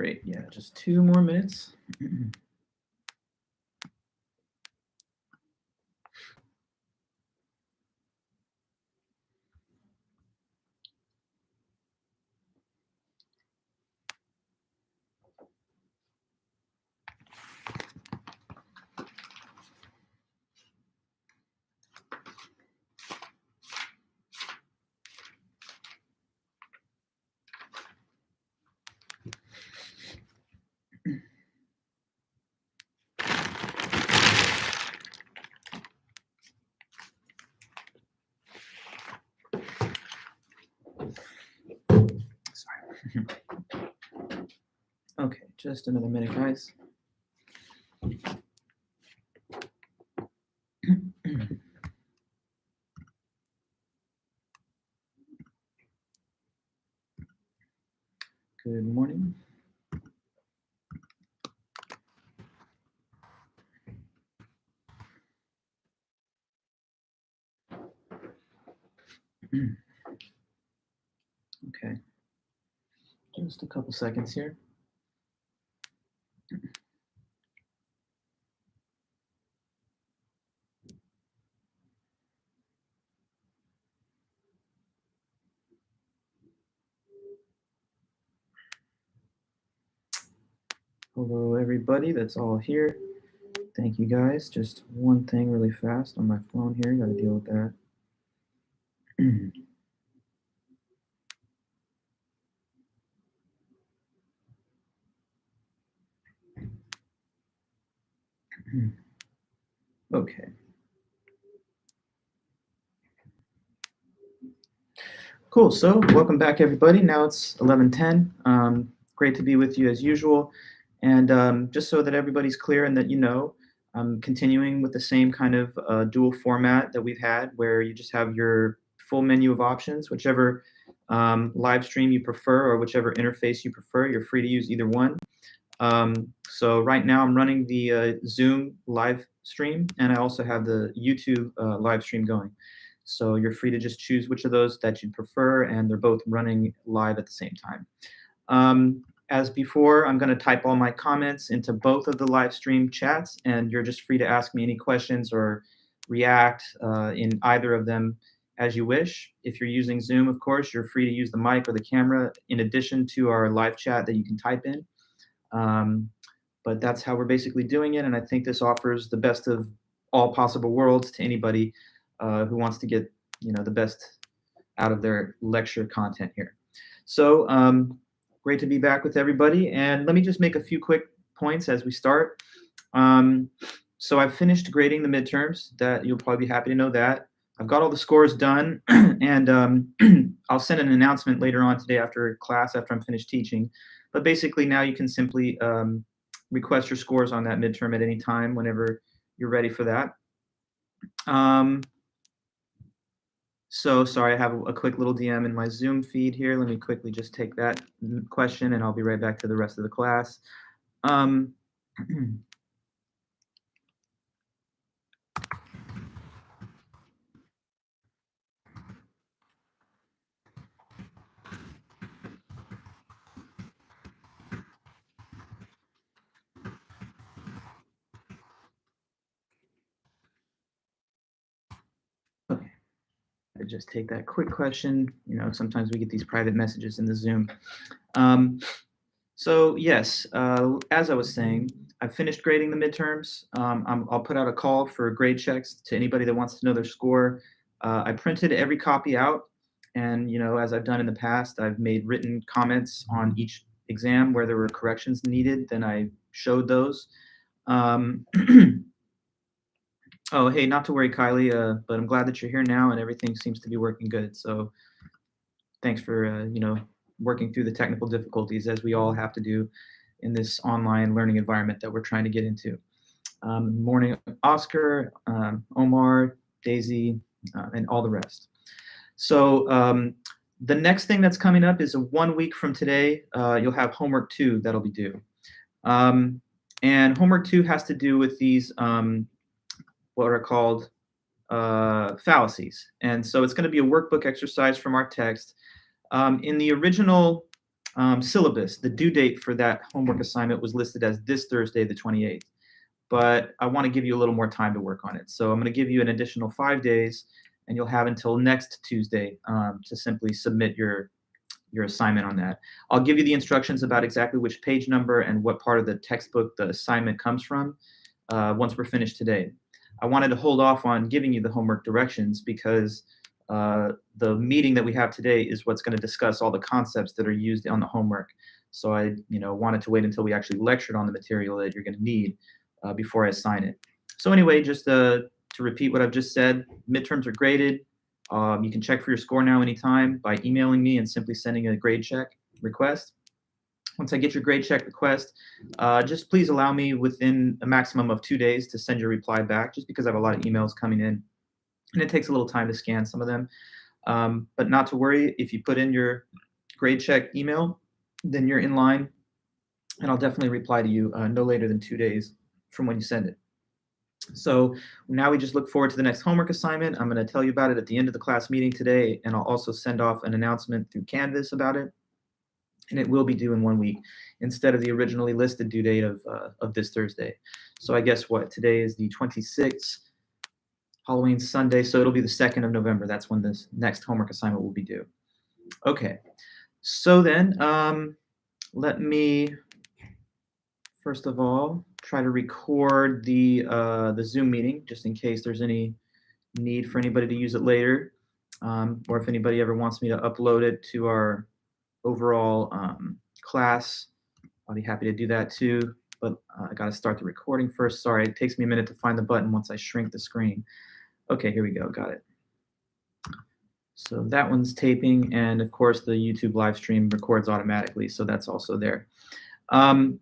Great. Yeah, just 2 more minutes. Sorry. Okay, just another minute, guys. Good morning. Okay, just a couple seconds here. Hello, everybody that's all here. Thank you, guys. Just one thing really fast on my phone here. Got to deal with that. Okay. Cool. So welcome back, everybody. Now it's 11:10. Great to be with you as usual. And just so that everybody's clear and that you know, I'm continuing with the same kind of dual format that we've had, where you just have your full menu of options, whichever live stream you prefer or whichever interface you prefer. You're free to use either one. So right now I'm running the Zoom live stream, and I also have the YouTube live stream going. So you're free to just choose which of those that you prefer, and they're both running live at the same time. As before, I'm going to type all my comments into both of the live stream chats, and you're just free to ask me any questions or react in either of them as you wish. If you're using Zoom, of course, you're free to use the mic or the camera in addition to our live chat that you can type in. But that's how we're basically doing it, and I think this offers the best of all possible worlds to anybody who wants to get the best out of their lecture content here. So great to be back with everybody, and let me just make a few quick points as we start. So I've finished grading the midterms. That you'll probably be happy to know that. I've got all the scores done, and I'll send an announcement later on today after class, after I'm finished teaching. But basically now you can simply request your scores on that midterm at any time whenever you're ready for that. So sorry, I have a quick little DM in my Zoom feed here. Let me quickly just take that question and I'll be right back to the rest of the class. Okay. I just take that quick question. Sometimes we get these private messages in the Zoom. So yes, as I was saying, I've finished grading the midterms. I'll put out a call for grade checks to anybody that wants to know their score. I printed every copy out, and as I've done in the past, I've made written comments on each exam where there were corrections needed. Then I showed those. Oh, hey, not to worry, Kylie, but I'm glad that you're here now and everything seems to be working good. So thanks for, working through the technical difficulties as we all have to do in this online learning environment that we're trying to get into. Morning, Oscar, Omar, Daisy, and all the rest. So the next thing that's coming up is 1 week from today, you'll have homework 2 that'll be due. And homework 2 has to do with these what are called fallacies. And so it's going to be a workbook exercise from our text. In the original Syllabus, the due date for that homework assignment was listed as this Thursday, the 28th. But I want to give you a little more time to work on it. So I'm going to give you an additional 5 days, and you'll have until next Tuesday to simply submit your assignment on that. I'll give you the instructions about exactly which page number and what part of the textbook the assignment comes from once we're finished today. I wanted to hold off on giving you the homework directions because the meeting that we have today is what's going to discuss all the concepts that are used on the homework. So I wanted to wait until we actually lectured on the material that you're going to need before I assign it. So anyway, just to repeat what I've just said, midterms are graded. You can check for your score now anytime by emailing me and simply sending a grade check request. Once I get your grade check request, just please allow me within a maximum of 2 days to send your reply back, just because I have a lot of emails coming in, and it takes a little time to scan some of them. But not to worry, if you put in your grade check email, then you're in line, and I'll definitely reply to you no later than 2 days from when you send it. So now we just look forward to the next homework assignment. I'm going to tell you about it at the end of the class meeting today, and I'll also send off an announcement through Canvas about it. And it will be due in 1 week instead of the originally listed due date of this Thursday. So I guess what, today is the 26th, Halloween Sunday, so it'll be the 2nd of November. That's when this next homework assignment will be due. Okay, so then let me first of all try to record the Zoom meeting just in case there's any need for anybody to use it later, or if anybody ever wants me to upload it to our overall class, I'll be happy to do that too. But I got to start the recording first. Sorry, it takes me a minute to find the button once I shrink the screen. Okay, here we go. Got it. So that one's taping, and of course the YouTube live stream records automatically, so that's also there.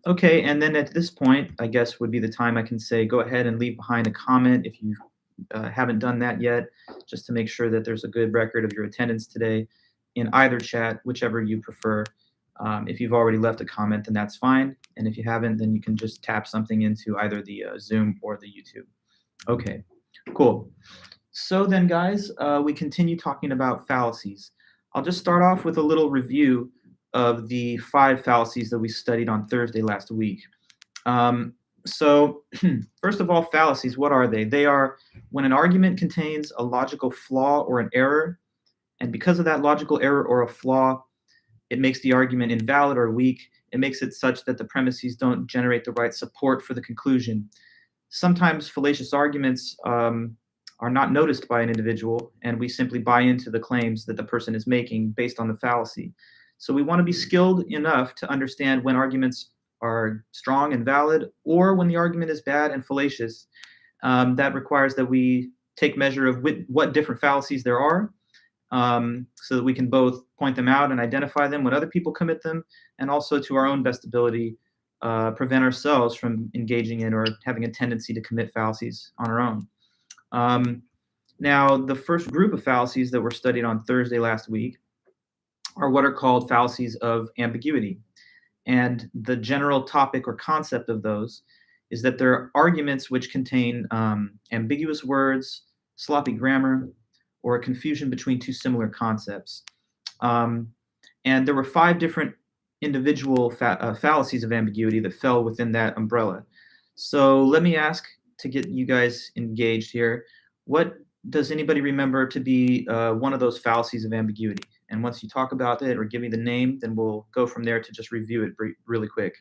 Okay, and then at this point, I guess would be the time I can say go ahead and leave behind a comment if you haven't done that yet, just to make sure that there's a good record of your attendance today in either chat, whichever you prefer. If you've already left a comment, then that's fine. And if you haven't, then you can just tap something into either the Zoom or the YouTube. Okay, cool. So then, guys, we continue talking about fallacies. I'll just start off with a little review of the 5 fallacies that we studied on Thursday last week. So first of all, fallacies, what are they? They are when an argument contains a logical flaw or an error, and because of that logical error or a flaw, it makes the argument invalid or weak. It makes it such that the premises don't generate the right support for the conclusion. Sometimes fallacious arguments are not noticed by an individual, and we simply buy into the claims that the person is making based on the fallacy. So we want to be skilled enough to understand when arguments are strong and valid, or when the argument is bad and fallacious. That requires that we take measure of what different fallacies there are, so that we can both point them out and identify them when other people commit them, and also, to our own best ability, prevent ourselves from engaging in or having a tendency to commit fallacies on our own. Now, the first group of fallacies that were studied on Thursday last week are what are called fallacies of ambiguity. And the general topic or concept of those is that they're arguments which contain ambiguous words, sloppy grammar, or a confusion between two similar concepts. And there were 5 different individual fallacies of ambiguity that fell within that umbrella. So let me ask, to get you guys engaged here, what does anybody remember to be one of those fallacies of ambiguity? And once you talk about it or give me the name, then we'll go from there to just review it really quick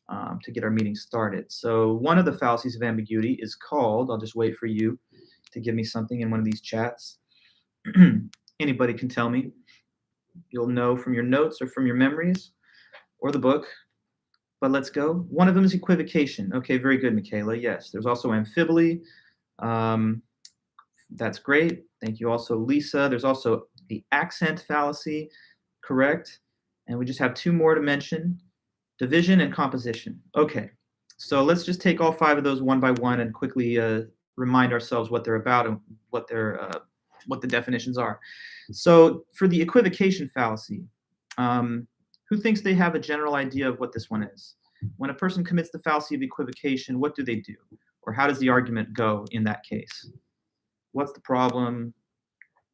to get our meeting started. So one of the fallacies of ambiguity is called, I'll just wait for you to give me something in one of these chats. Anybody can tell me. You'll know from your notes or from your memories or the book. But let's go. One of them is equivocation. Okay, very good, Michaela. Yes, there's also amphibole. That's great. Thank you also, Lisa. There's also the accent fallacy, correct. And we just have 2 more to mention, division and composition. Okay, so let's just take all 5 of those one by one and quickly remind ourselves what they're about and what the definitions are. So for the equivocation fallacy, who thinks they have a general idea of what this one is? When a person commits the fallacy of equivocation, what do they do? Or how does the argument go in that case? What's the problem?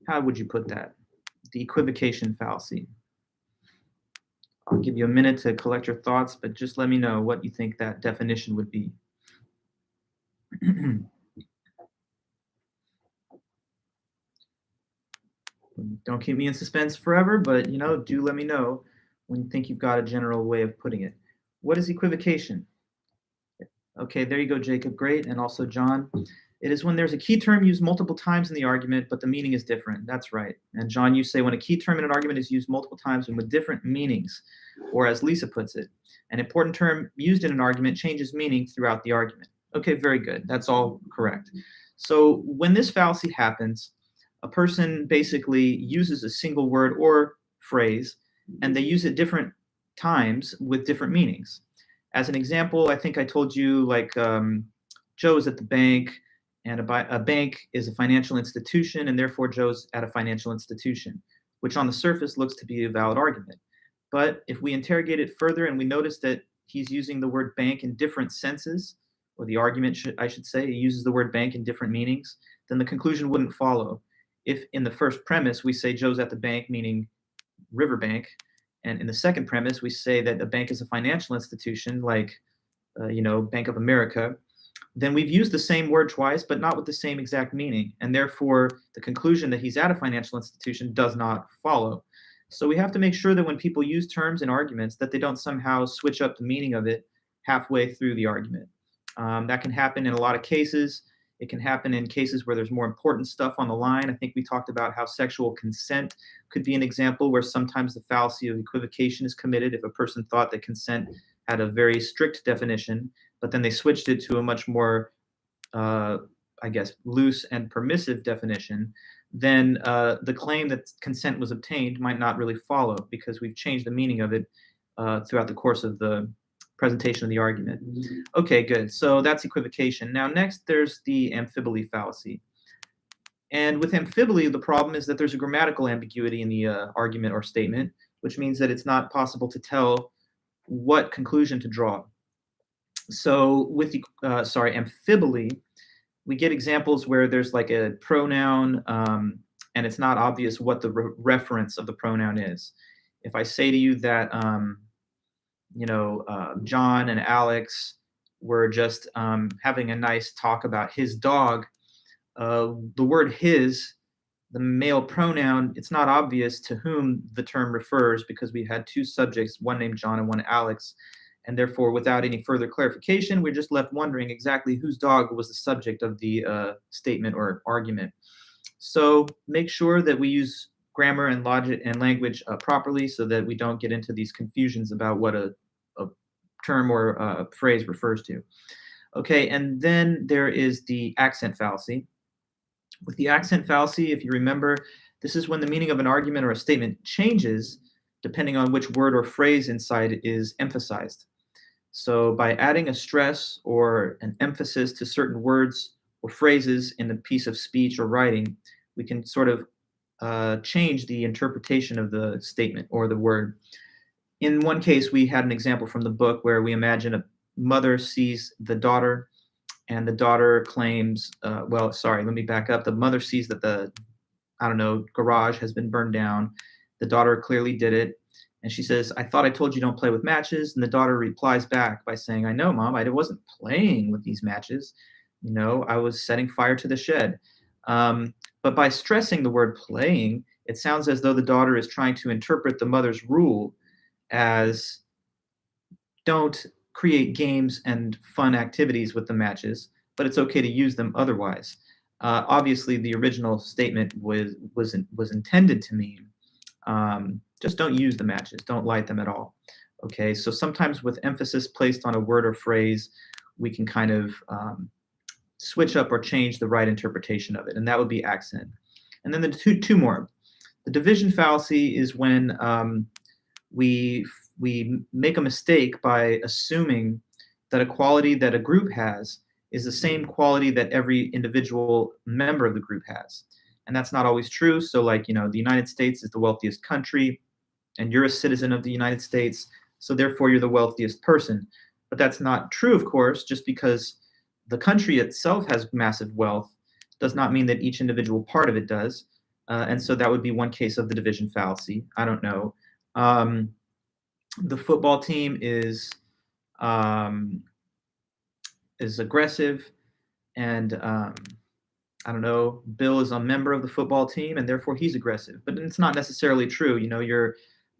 How would you put that? The equivocation fallacy. I'll give you a minute to collect your thoughts, but just let me know what you think that definition would be. Don't keep me in suspense forever, but do let me know when you think you've got a general way of putting it. What is equivocation? Okay, there you go, Jacob. Great. And also John. It is when there's a key term used multiple times in the argument, but the meaning is different. That's right. And John, you say when a key term in an argument is used multiple times and with different meanings, or as Lisa puts it, an important term used in an argument changes meaning throughout the argument. Okay, very good. That's all correct. So when this fallacy happens, a person basically uses a single word or phrase, and they use it different times with different meanings. As an example, I think I told you, like, Joe is at the bank, and a bank is a financial institution, and therefore Joe's at a financial institution, which on the surface looks to be a valid argument. But if we interrogate it further and we notice that he's using the word bank in different senses, or the argument, I should say, he uses the word bank in different meanings, then the conclusion wouldn't follow. If in the first premise we say Joe's at the bank, meaning Riverbank, and in the second premise we say that a bank is a financial institution, like Bank of America, then we've used the same word twice, but not with the same exact meaning. And therefore, the conclusion that he's at a financial institution does not follow. So we have to make sure that when people use terms in arguments, that they don't somehow switch up the meaning of it halfway through the argument. That can happen in a lot of cases. It can happen in cases where there's more important stuff on the line. I think we talked about how sexual consent could be an example where sometimes the fallacy of equivocation is committed if a person thought that consent had a very strict definition, but then they switched it to a much more, loose and permissive definition, then the claim that consent was obtained might not really follow because we've changed the meaning of it throughout the course of the presentation of the argument. Okay, good. So that's equivocation. Now, next, there's the Amphibole fallacy. And with Amphibole, the problem is that there's a grammatical ambiguity in the argument or statement, which means that it's not possible to tell what conclusion to draw. So with Amphibole, we get examples where there's like a pronoun and it's not obvious what the reference of the pronoun is. If I say to you that, John and Alex were just having a nice talk about his dog, the word his, the male pronoun, it's not obvious to whom the term refers because we had two subjects, one named John and one Alex. And therefore, without any further clarification, we're just left wondering exactly whose dog was the subject of the statement or argument. So make sure that we use grammar and logic and language properly so that we don't get into these confusions about what a term or a phrase refers to. Okay, and then there is the accent fallacy. With the accent fallacy, if you remember, this is when the meaning of an argument or a statement changes depending on which word or phrase inside is emphasized. So by adding a stress or an emphasis to certain words or phrases in a piece of speech or writing, we can sort of change the interpretation of the statement or the word. In one case, we had an example from the book where we imagine a mother sees the daughter and the daughter claims, let me back up. The mother sees that the, garage has been burned down. The daughter clearly did it. And she says, I thought I told you don't play with matches. And the daughter replies back by saying, I know, Mom, I wasn't playing with these matches. I was setting fire to the shed. But by stressing the word playing, it sounds as though the daughter is trying to interpret the mother's rule as don't create games and fun activities with the matches, but it's okay to use them otherwise. Obviously, the original statement was intended to mean just don't use the matches, don't light them at all. Okay, so sometimes with emphasis placed on a word or phrase, we can kind of switch up or change the right interpretation of it, and that would be accent. And then the two more. The division fallacy is when we make a mistake by assuming that a quality that a group has is the same quality that every individual member of the group has. And that's not always true. So like, the United States is the wealthiest country and you're a citizen of the United States. So therefore you're the wealthiest person. But that's not true, of course, just because the country itself has massive wealth does not mean that each individual part of it does. And so that would be one case of the division fallacy. I don't know. the football team is aggressive, and I don't know, Bill is a member of the football team and therefore he's aggressive. But it's not necessarily true. You know, your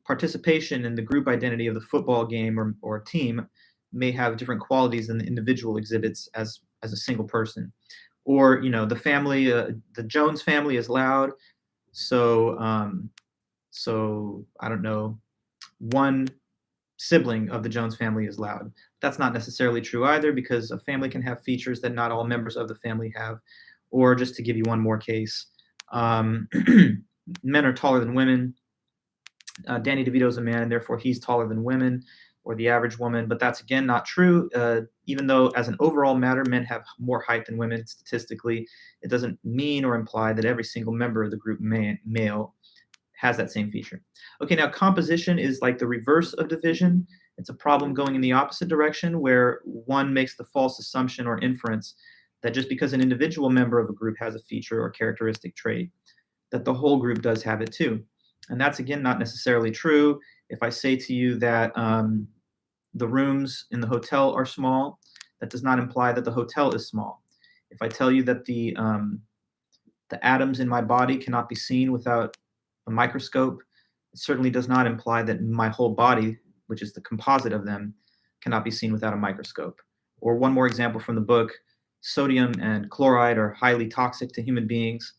participation in the group identity of the football game or team may have different qualities than the individual exhibits as a single person. Or, you know, the family, the Jones family is loud. So, so I don't know, one sibling of the Jones family is loud. That's not necessarily true either, because a family can have features that not all members of the family have. Or just to give you one more case, men are taller than women. Danny DeVito is a man, and therefore he's taller than women or the average woman. But that's, again, not true. Even though, as an overall matter, men have more height than women statistically, it doesn't mean or imply that every single member of the group male has that same feature. Okay, now composition is like the reverse of division. It's a problem going in the opposite direction, where one makes the false assumption or inference that just because an individual member of a group has a feature or characteristic trait, that the whole group does have it too. And that's, again, not necessarily true. If I say to you that the rooms in the hotel are small, that does not imply that the hotel is small. If I tell you that the atoms in my body cannot be seen without a microscope, it certainly does not imply that my whole body, which is the composite of them, cannot be seen without a microscope. Or one more example from the book, sodium and chloride are highly toxic to human beings,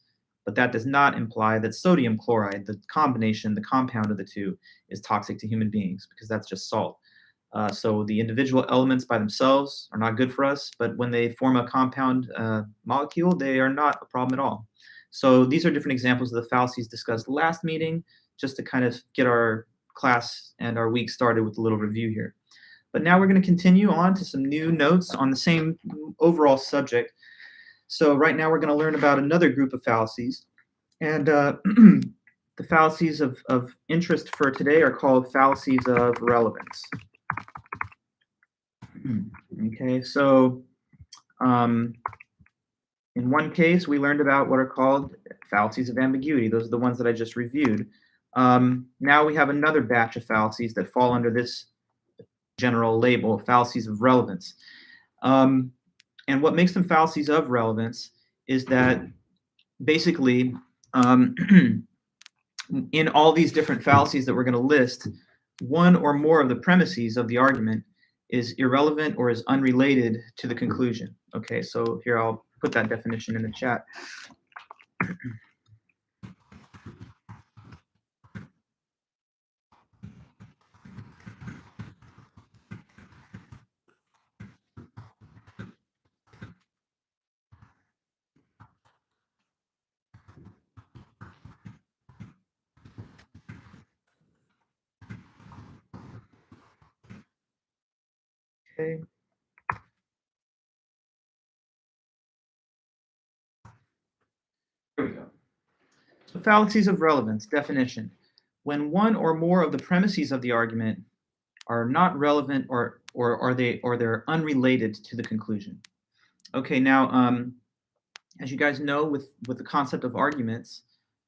but that does not imply that sodium chloride, the combination, the compound of the two, is toxic to human beings, because that's just salt. So the individual elements by themselves are not good for us, but when they form a compound molecule, they are not a problem at all. So these are different examples of the fallacies discussed last meeting, just to kind of get our class and our week started with a little review here. But now we're going to continue on to some new notes on the same overall subject. So right now we're going to learn about another group of fallacies. And the fallacies of interest for today are called fallacies of relevance. Okay, so in one case, we learned about what are called fallacies of ambiguity. Those are the ones that I just reviewed. Now we have another batch of fallacies that fall under this general label, fallacies of relevance. And what makes them fallacies of relevance is that basically, in all these different fallacies that we're going to list, one or more of the premises of the argument is irrelevant or is unrelated to the conclusion. Okay, so here I'll put that definition in the chat. Okay. Here we go. So fallacies of relevance, definition. When one or more of the premises of the argument are not relevant or they're unrelated to the conclusion. Okay, now as you guys know, with the concept of arguments,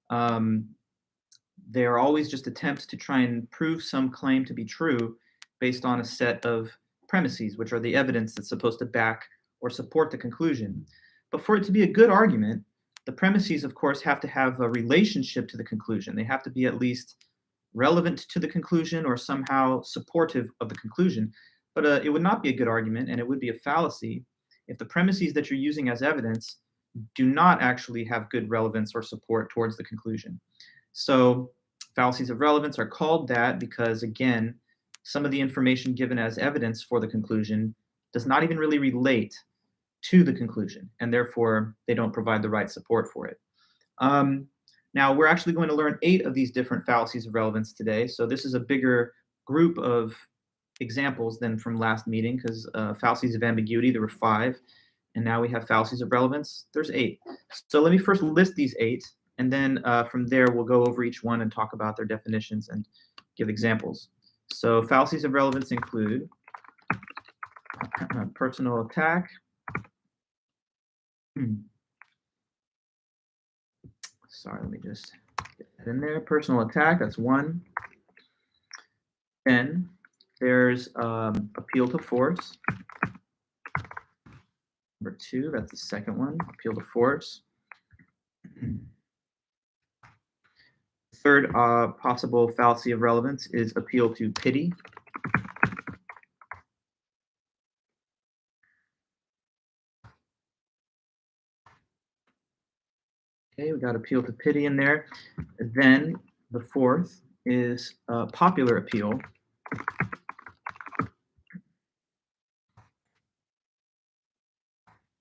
they are always just attempts to try and prove some claim to be true based on a set of premises, which are the evidence that's supposed to back or support the conclusion. But for it to be a good argument, the premises, of course, have to have a relationship to the conclusion. They have to be at least relevant to the conclusion or somehow supportive of the conclusion. But it would not be a good argument, and it would be a fallacy, if the premises that you're using as evidence do not actually have good relevance or support towards the conclusion. So fallacies of relevance are called that because, again, some of the information given as evidence for the conclusion does not even really relate to the conclusion, and therefore they don't provide the right support for it. Now, we're actually going to learn 8 of these different fallacies of relevance today, so this is a bigger group of examples than from last meeting, because fallacies of ambiguity, there were 5, and now we have fallacies of relevance, there's 8. So let me first list these 8, and then from there we'll go over each one and talk about their definitions and give examples. So fallacies of relevance include personal attack. Sorry, let me just get that in there. Personal attack, that's 1. Then There's appeal to force. Number 2, that's the second one, appeal to force. Third possible fallacy of relevance is appeal to pity. Okay, we got appeal to pity in there. Then the fourth is popular appeal.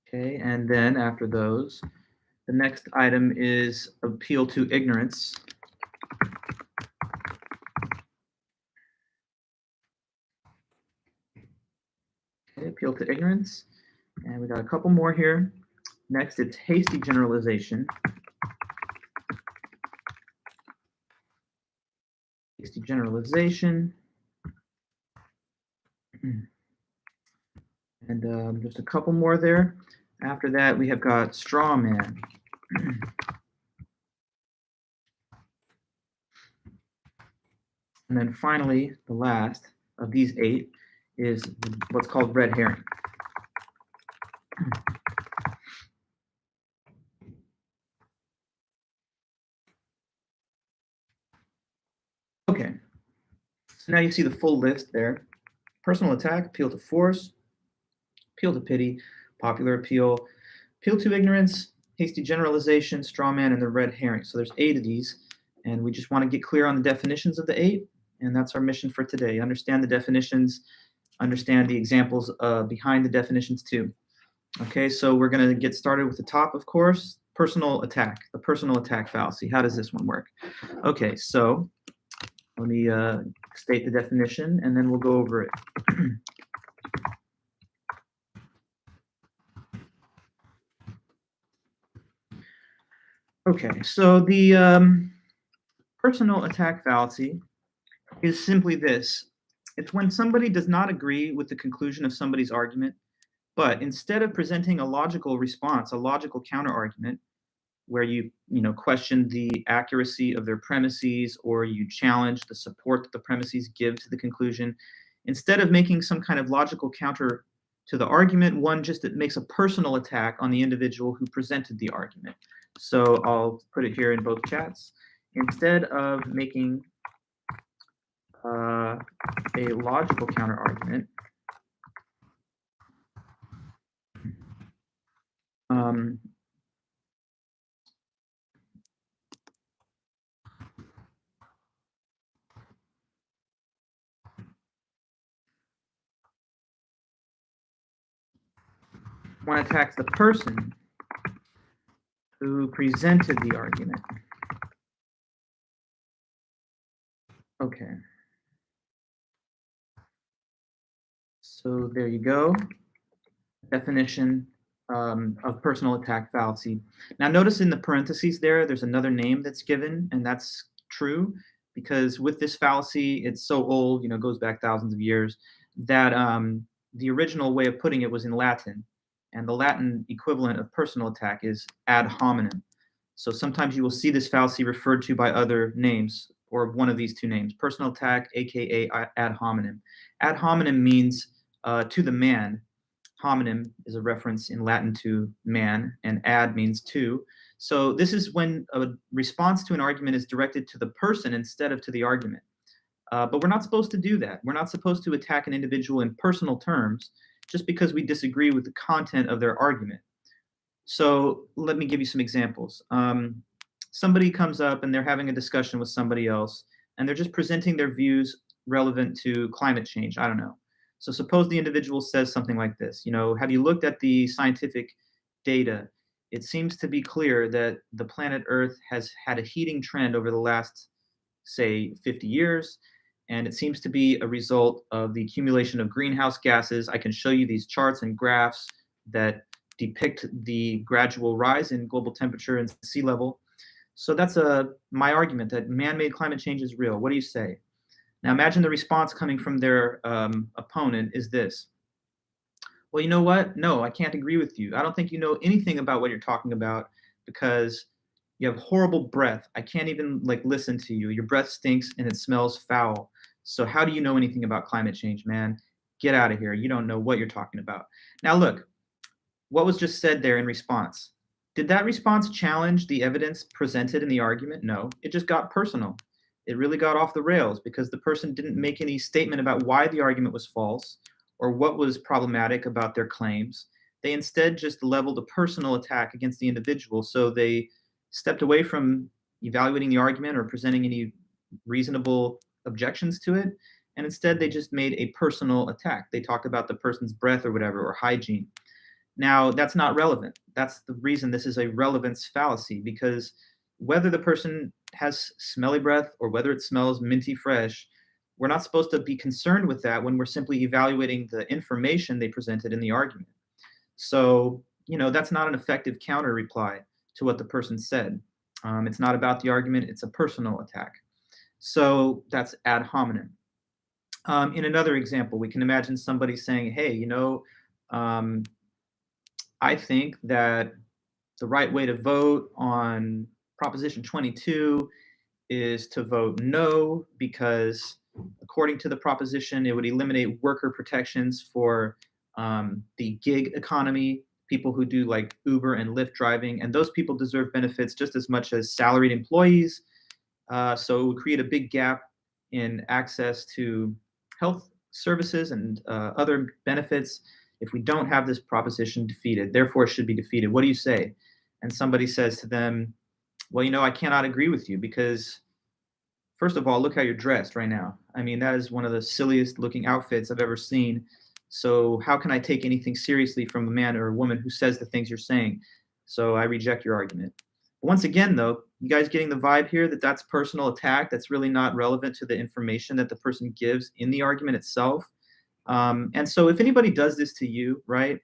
Okay, and then after those, the next item is appeal to ignorance. Okay, appeal to ignorance. And we got a couple more here. Next, it's hasty generalization. Hasty generalization. And just a couple more there. After that, we have got straw man. And then finally, the last of these 8 is what's called red herring. Okay, so now you see the full list there. Personal attack, appeal to force, appeal to pity, popular appeal, appeal to ignorance, hasty generalization, straw man, and the red herring. So there's 8 of these, and we just want to get clear on the definitions of the 8, and that's our mission for today. Understand the definitions, understand the examples behind the definitions too. Okay, so we're going to get started with the top, of course, personal attack, the personal attack fallacy. How does this one work? Okay, so let me state the definition, and then we'll go over it. Okay, so the personal attack fallacy is simply this. It's when somebody does not agree with the conclusion of somebody's argument, but instead of presenting a logical response, a logical counter-argument, where you question the accuracy of their premises or you challenge the support that the premises give to the conclusion, instead of making some kind of logical counter to the argument, one just makes a personal attack on the individual who presented the argument. So I'll put it here in both chats. Instead of making a logical counter argument, one attacks the person who presented the argument. Okay. So there you go. Definition of personal attack fallacy. Now notice in the parentheses there's another name that's given, and that's true because with this fallacy, it's so old, goes back thousands of years, that the original way of putting it was in Latin. And the Latin equivalent of personal attack is ad hominem. So sometimes you will see this fallacy referred to by other names or one of these 2 names, personal attack, aka ad hominem. Ad hominem means to the man. Hominem is a reference in Latin to man, and ad means to. So this is when a response to an argument is directed to the person instead of to the argument. But we're not supposed to do that. We're not supposed to attack an individual in personal terms just because we disagree with the content of their argument. So let me give you some examples. Somebody comes up and they're having a discussion with somebody else, and they're just presenting their views relevant to climate change. I don't know. So suppose the individual says something like this, have you looked at the scientific data? It seems to be clear that the planet Earth has had a heating trend over the last, say, 50 years, and it seems to be a result of the accumulation of greenhouse gases. I can show you these charts and graphs that depict the gradual rise in global temperature and sea level. So that's my argument that man-made climate change is real. What do you say? Now imagine the response coming from their opponent is this. Well, you know what? No, I can't agree with you. I don't think you know anything about what you're talking about because you have horrible breath. I can't even listen to you. Your breath stinks and it smells foul. So how do you know anything about climate change, man? Get out of here. You don't know what you're talking about. Now, look, what was just said there in response? Did that response challenge the evidence presented in the argument? No, it just got personal. It really got off the rails because the person didn't make any statement about why the argument was false or what was problematic about their claims. They instead just leveled a personal attack against the individual. So they stepped away from evaluating the argument or presenting any reasonable objections to it. And instead, they just made a personal attack. They talked about the person's breath or whatever, or hygiene. Now, that's not relevant. That's the reason this is a relevance fallacy, because whether the person has smelly breath or whether it smells minty fresh, we're not supposed to be concerned with that when we're simply evaluating the information they presented in the argument. So, that's not an effective counter reply to what the person said. It's not about the argument, it's a personal attack. So that's ad hominem. In another example, we can imagine somebody saying, hey, I think that the right way to vote on Proposition 22 is to vote no, because according to the proposition, it would eliminate worker protections for the gig economy, people who do like Uber and Lyft driving, and those people deserve benefits just as much as salaried employees. So it would create a big gap in access to health services and other benefits if we don't have this proposition defeated. Therefore, it should be defeated. What do you say? And somebody says to them, well, I cannot agree with you because, first of all, look how you're dressed right now. I mean, that is one of the silliest looking outfits I've ever seen. So how can I take anything seriously from a man or a woman who says the things you're saying? So I reject your argument. Once again, though, you guys getting the vibe here that that's personal attack? That's really not relevant to the information that the person gives in the argument itself. And so if anybody does this to you, right,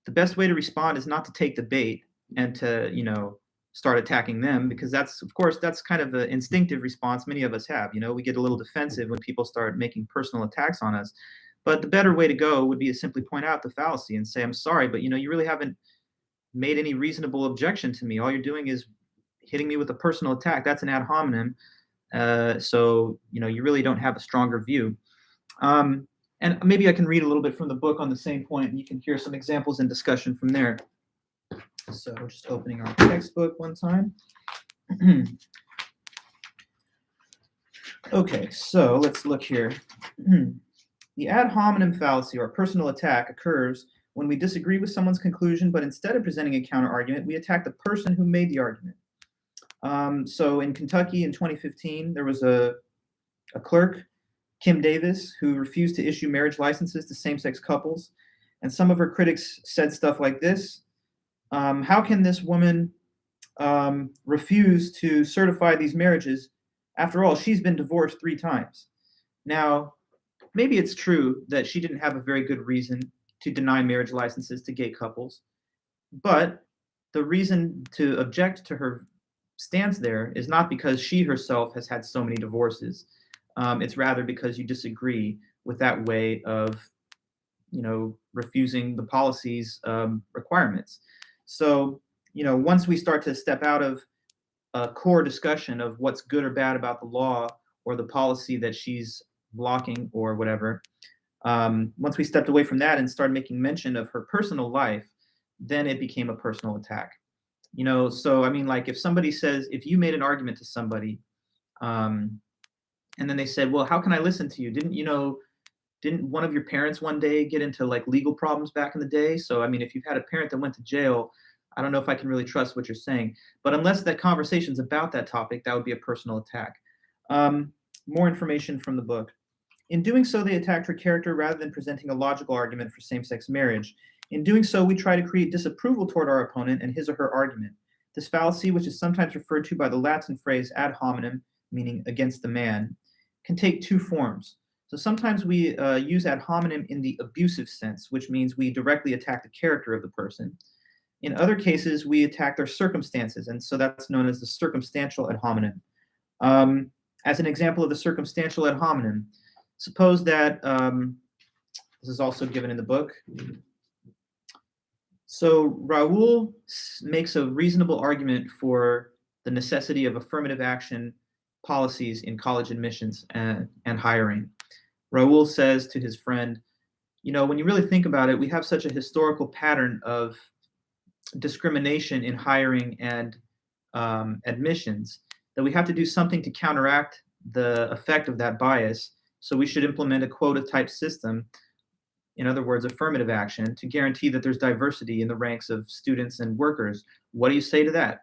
the best way to respond is not to take the bait and to, start attacking them, because that's kind of the instinctive response many of us have. We get a little defensive when people start making personal attacks on us. But the better way to go would be to simply point out the fallacy and say, I'm sorry, but, you really haven't made any reasonable objection to me. All you're doing is hitting me with a personal attack. That's an ad hominem. So, you really don't have a stronger view. And maybe I can read a little bit from the book on the same point, and you can hear some examples and discussion from there. So just opening our textbook one time. Okay, so let's look here. The ad hominem fallacy, or personal attack, occurs when we disagree with someone's conclusion, but instead of presenting a counter argument, we attack the person who made the argument. So in Kentucky in 2015, there was a clerk, Kim Davis, who refused to issue marriage licenses to same-sex couples. And some of her critics said stuff like this: how can this woman refuse to certify these marriages? After all, she's been divorced 3 times. Now, maybe it's true that she didn't have a very good reason to deny marriage licenses to gay couples, but the reason to object to her stance there is not because she herself has had so many divorces. It's rather because you disagree with that way of, refusing the policy's requirements. So, once we start to step out of a core discussion of what's good or bad about the law or the policy that she's blocking or whatever, once we stepped away from that and started making mention of her personal life, then it became a personal attack. So I mean, like if somebody says, if you made an argument to somebody, and then they said, well, how can I listen to you? Didn't one of your parents one day get into like legal problems back in the day? So I mean, if you've had a parent that went to jail, I don't know if I can really trust what you're saying. But unless that conversation's about that topic, that would be a personal attack. More information from the book. In doing so, they attacked her character rather than presenting a logical argument for same-sex marriage. In doing so, we try to create disapproval toward our opponent and his or her argument. This fallacy, which is sometimes referred to by the Latin phrase ad hominem, meaning against the man, can take 2 forms. So sometimes we use ad hominem in the abusive sense, which means we directly attack the character of the person. In other cases, we attack their circumstances, and so that's known as the circumstantial ad hominem. As an example of the circumstantial ad hominem, suppose that, this is also given in the book. So Raoul makes a reasonable argument for the necessity of affirmative action policies in college admissions and hiring. Raul says to his friend, when you really think about it, we have such a historical pattern of discrimination in hiring and admissions that we have to do something to counteract the effect of that bias. So we should implement a quota type system, in other words, affirmative action, to guarantee that there's diversity in the ranks of students and workers. What do you say to that?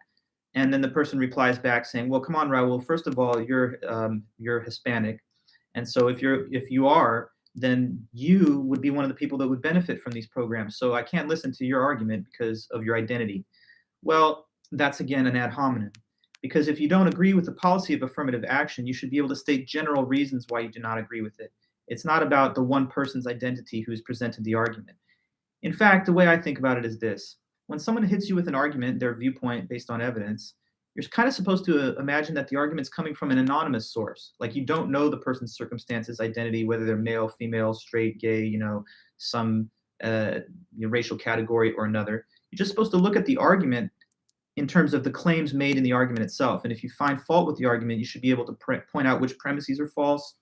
And then the person replies back saying, well, come on, Raul, first of all, you're Hispanic. And so if you are, then you would be one of the people that would benefit from these programs. So I can't listen to your argument because of your identity. Well, that's again an ad hominem. Because if you don't agree with the policy of affirmative action, you should be able to state general reasons why you do not agree with it. It's not about the one person's identity who's presented the argument. In fact, the way I think about it is this. When someone hits you with an argument, their viewpoint based on evidence, you're kind of supposed to imagine that the argument's coming from an anonymous source. Like you don't know the person's circumstances, identity, whether they're male, female, straight, gay, some racial category or another. You're just supposed to look at the argument in terms of the claims made in the argument itself. And if you find fault with the argument, you should be able to point out which premises are false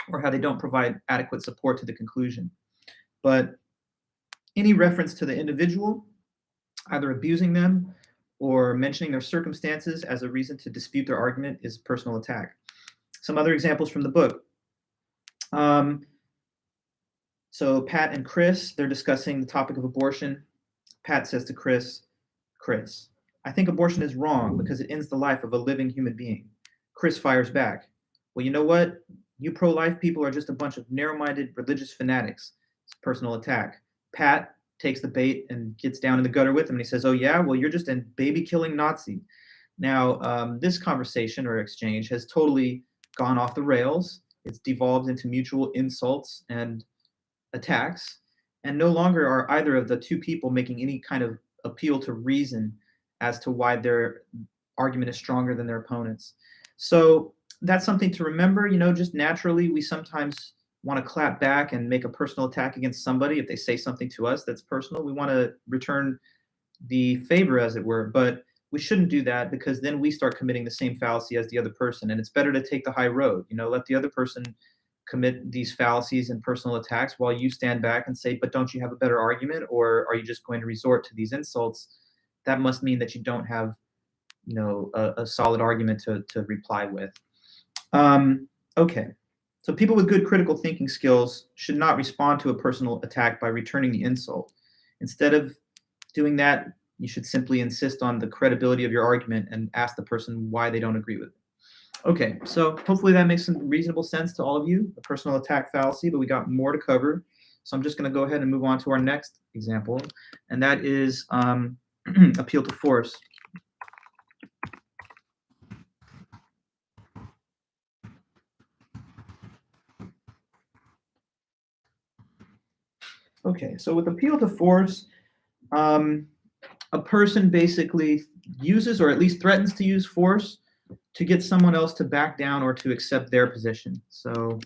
or how they don't provide adequate support to the conclusion. But any reference to the individual, either abusing them or mentioning their circumstances as a reason to dispute their argument, is personal attack. Some other examples from the book. So Pat and Chris, they're discussing the topic of abortion. Pat says to Chris, I think abortion is wrong because it ends the life of a living human being. Chris fires back, well, you know what? You pro-life people are just a bunch of narrow-minded religious fanatics. It's a personal attack. Pat takes the bait and gets down in the gutter with him, and he says, oh yeah, well, you're just a baby-killing Nazi. Now, this conversation or exchange has totally gone off the rails. It's devolved into mutual insults and attacks, and no longer are either of the two people making any kind of appeal to reason as to why their argument is stronger than their opponents. So that's something to remember. Just naturally, we sometimes want to clap back and make a personal attack against somebody if they say something to us that's personal. We want to return the favor, as it were, but we shouldn't do that because then we start committing the same fallacy as the other person, and it's better to take the high road. Let the other person commit these fallacies and personal attacks while you stand back and say, but don't you have a better argument, or are you just going to resort to these insults? That must mean that you don't have a solid argument to reply with. Okay, so people with good critical thinking skills should not respond to a personal attack by returning the insult. Instead of doing that, you should simply insist on the credibility of your argument and ask the person why they don't agree with it. Okay, so hopefully that makes some reasonable sense to all of you, the personal attack fallacy, but we got more to cover. So I'm just going to go ahead and move on to our next example, and that is appeal to force. Okay, so with appeal to force, a person basically uses or at least threatens to use force to get someone else to back down or to accept their position. So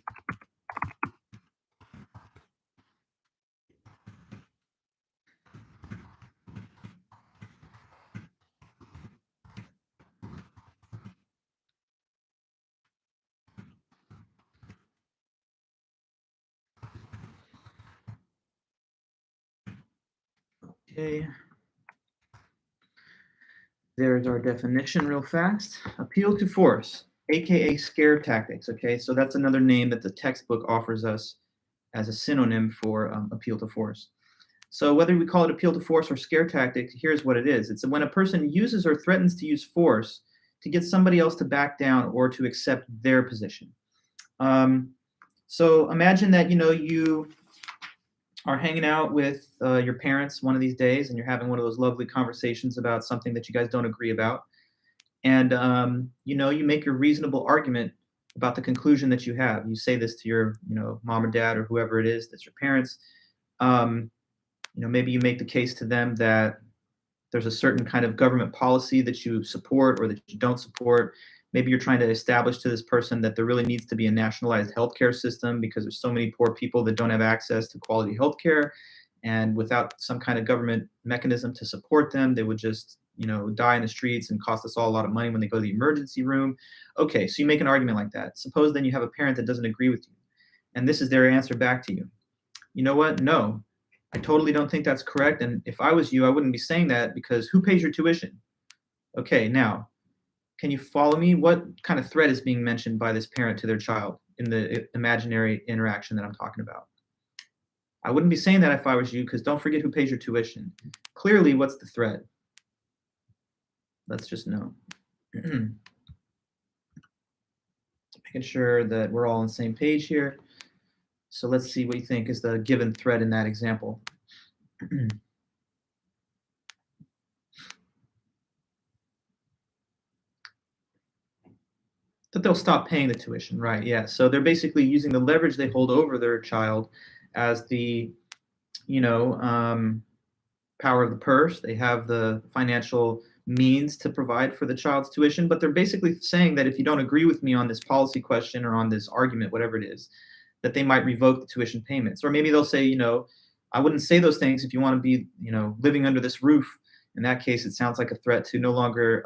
okay. There's our definition real fast. Appeal to force, aka scare tactics. Okay, so that's another name that the textbook offers us as a synonym for appeal to force. So whether we call it appeal to force or scare tactic, here's what it is. It's when a person uses or threatens to use force to get somebody else to back down or to accept their position. So imagine that you are hanging out with your parents one of these days, and you're having one of those lovely conversations about something that you guys don't agree about. And, you make your reasonable argument about the conclusion that you have. You say this to your, mom or dad or whoever it is that's your parents. Maybe you make the case to them that there's a certain kind of government policy that you support or that you don't support. Maybe you're trying to establish to this person that there really needs to be a nationalized healthcare system because there's so many poor people that don't have access to quality healthcare. And without some kind of government mechanism to support them, they would just die in the streets and cost us all a lot of money when they go to the emergency room. Okay, so you make an argument like that. Suppose then you have a parent that doesn't agree with you, and this is their answer back to you. You know what? No, I totally don't think that's correct. And if I was you, I wouldn't be saying that, because who pays your tuition? Okay, now, can you follow me? What kind of threat is being mentioned by this parent to their child in the imaginary interaction that I'm talking about? I wouldn't be saying that if I was you, because don't forget who pays your tuition. Clearly, what's the threat? Let's just know. Making sure that we're all on the same page here. So let's see what you think is the given threat in that example. That they'll stop paying the tuition, right? Yeah. So they're basically using the leverage they hold over their child as the, power of the purse. They have the financial means to provide for the child's tuition, but they're basically saying that if you don't agree with me on this policy question or on this argument, whatever it is, that they might revoke the tuition payments. Or maybe they'll say, I wouldn't say those things if you want to be, living under this roof. In that case, it sounds like a threat to no longer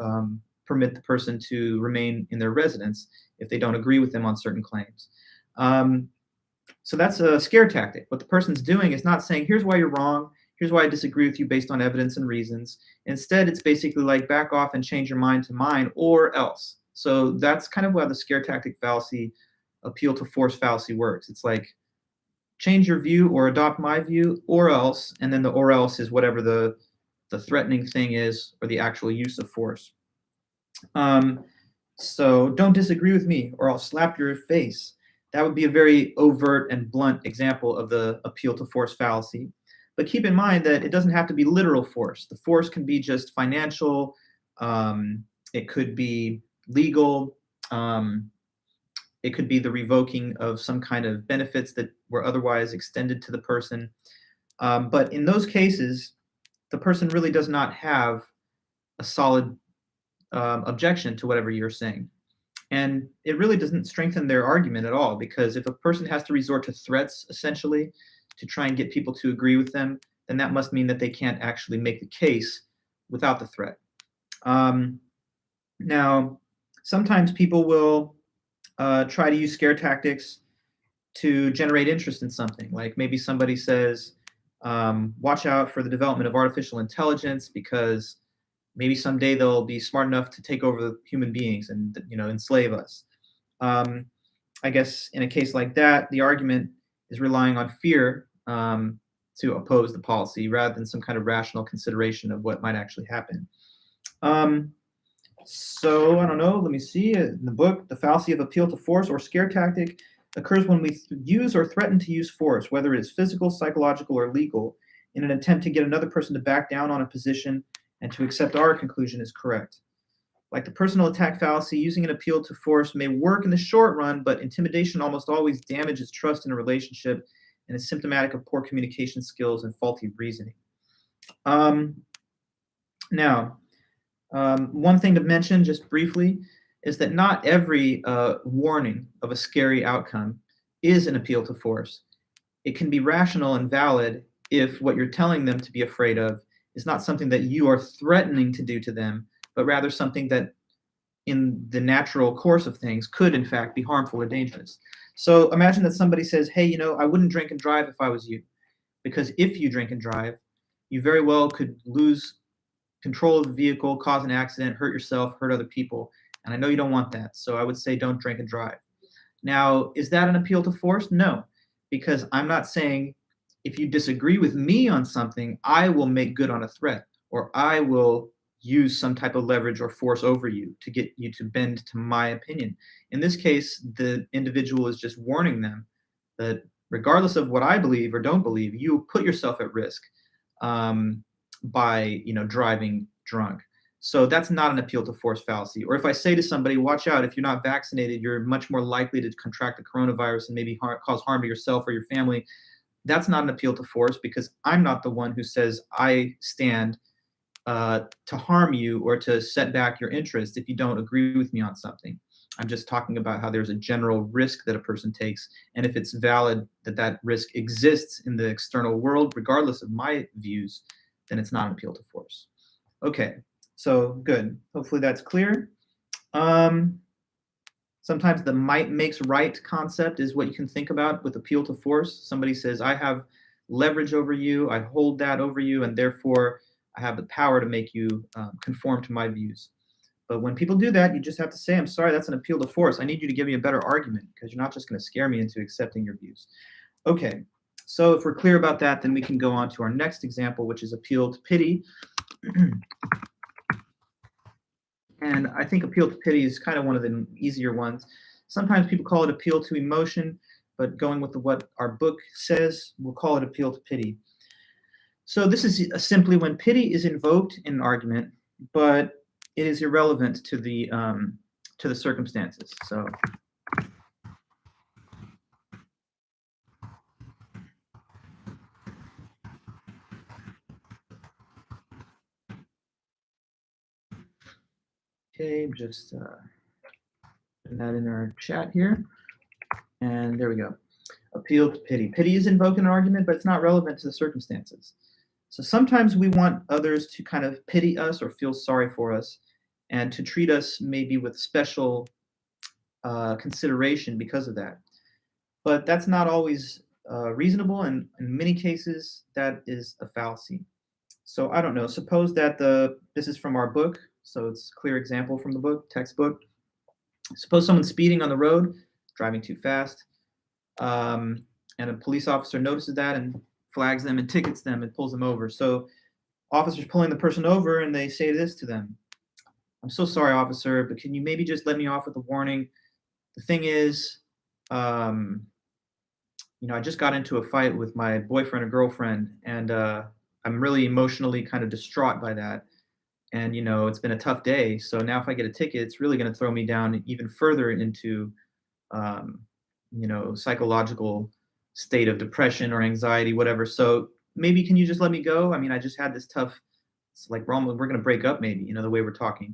permit the person to remain in their residence if they don't agree with them on certain claims. So that's a scare tactic. What the person's doing is not saying, here's why you're wrong, here's why I disagree with you based on evidence and reasons. Instead, it's basically like, back off and change your mind to mine, or else. So that's kind of how the scare tactic fallacy, appeal to force fallacy works. It's like, change your view or adopt my view, or else, and then the or else is whatever the threatening thing is, or the actual use of force. So don't disagree with me or I'll slap your face. That would be a very overt and blunt example of the appeal to force fallacy. But keep in mind that it doesn't have to be literal force. The force can be just financial. It could be legal. It could be the revoking of some kind of benefits that were otherwise extended to the person. But in those cases, the person really does not have a solid objection to whatever you're saying. And it really doesn't strengthen their argument at all, because if a person has to resort to threats, essentially, to try and get people to agree with them, then that must mean that they can't actually make the case without the threat. Now, sometimes people will try to use scare tactics to generate interest in something. Like maybe somebody says, watch out for the development of artificial intelligence, because maybe someday they'll be smart enough to take over human beings and enslave us. I guess in a case like that, the argument is relying on fear to oppose the policy rather than some kind of rational consideration of what might actually happen. So I don't know, let me see. In the book, the fallacy of appeal to force or scare tactic occurs when we use or threaten to use force, whether it is physical, psychological, or legal, in an attempt to get another person to back down on a position and to accept our conclusion is correct. Like the personal attack fallacy, using an appeal to force may work in the short run, but intimidation almost always damages trust in a relationship and is symptomatic of poor communication skills and faulty reasoning. Now, one thing to mention just briefly is that not every warning of a scary outcome is an appeal to force. It can be rational and valid if what you're telling them to be afraid of is not something that you are threatening to do to them, but rather something that in the natural course of things could in fact be harmful or dangerous. So imagine that somebody says, hey, I wouldn't drink and drive if I was you, because if you drink and drive, you very well could lose control of the vehicle, cause an accident, hurt yourself, hurt other people. And I know you don't want that. So I would say don't drink and drive. Now, is that an appeal to force? No, because I'm not saying if you disagree with me on something, I will make good on a threat, or I will use some type of leverage or force over you to get you to bend to my opinion. In this case, the individual is just warning them that regardless of what I believe or don't believe, you put yourself at risk by driving drunk. So that's not an appeal to force fallacy. Or if I say to somebody, watch out, if you're not vaccinated, you're much more likely to contract the coronavirus and maybe cause harm to yourself or your family. That's not an appeal to force, because I'm not the one who says I stand to harm you or to set back your interest if you don't agree with me on something. I'm just talking about how there's a general risk that a person takes, and if it's valid that that risk exists in the external world, regardless of my views, then it's not an appeal to force. Okay, So good. Hopefully that's clear. Um, Sometimes the might makes right concept is what you can think about with appeal to force. Somebody says, I have leverage over you, I hold that over you, and therefore I have the power to make you conform to my views. But when people do that, you just have to say, I'm sorry, that's an appeal to force. I need you to give me a better argument because you're not just going to scare me into accepting your views. Okay, so if we're clear about that, then we can go on to our next example, which is appeal to pity. And I think appeal to pity is kind of one of the easier ones. Sometimes people call it appeal to emotion, but going with what our book says, we'll call it appeal to pity. So this is simply when pity is invoked in an argument, but it is irrelevant to the circumstances. So okay, just putting that in our chat here, and there we go. Appeal to pity. Pity is invoked in an argument, but it's not relevant to the circumstances. So sometimes we want others to kind of pity us or feel sorry for us and to treat us maybe with special consideration because of that. But that's not always reasonable, and in many cases, that is a fallacy. So I don't know. Suppose that this is from our book, so it's a clear example from the book, textbook. Suppose someone's speeding on the road, driving too fast, and a police officer notices that and flags them and tickets them and pulls them over. So officers pulling the person over and they say this to them: I'm so sorry, officer, but can you maybe just let me off with a warning? The thing is, I just got into a fight with my boyfriend or girlfriend, and I'm really emotionally kind of distraught by that. And it's been a tough day. So now if I get a ticket, it's really going to throw me down even further into, um, psychological state of depression or anxiety, whatever. So maybe can you just let me go? I mean, I just had this tough. It's like we're going to break up, maybe. The way we're talking.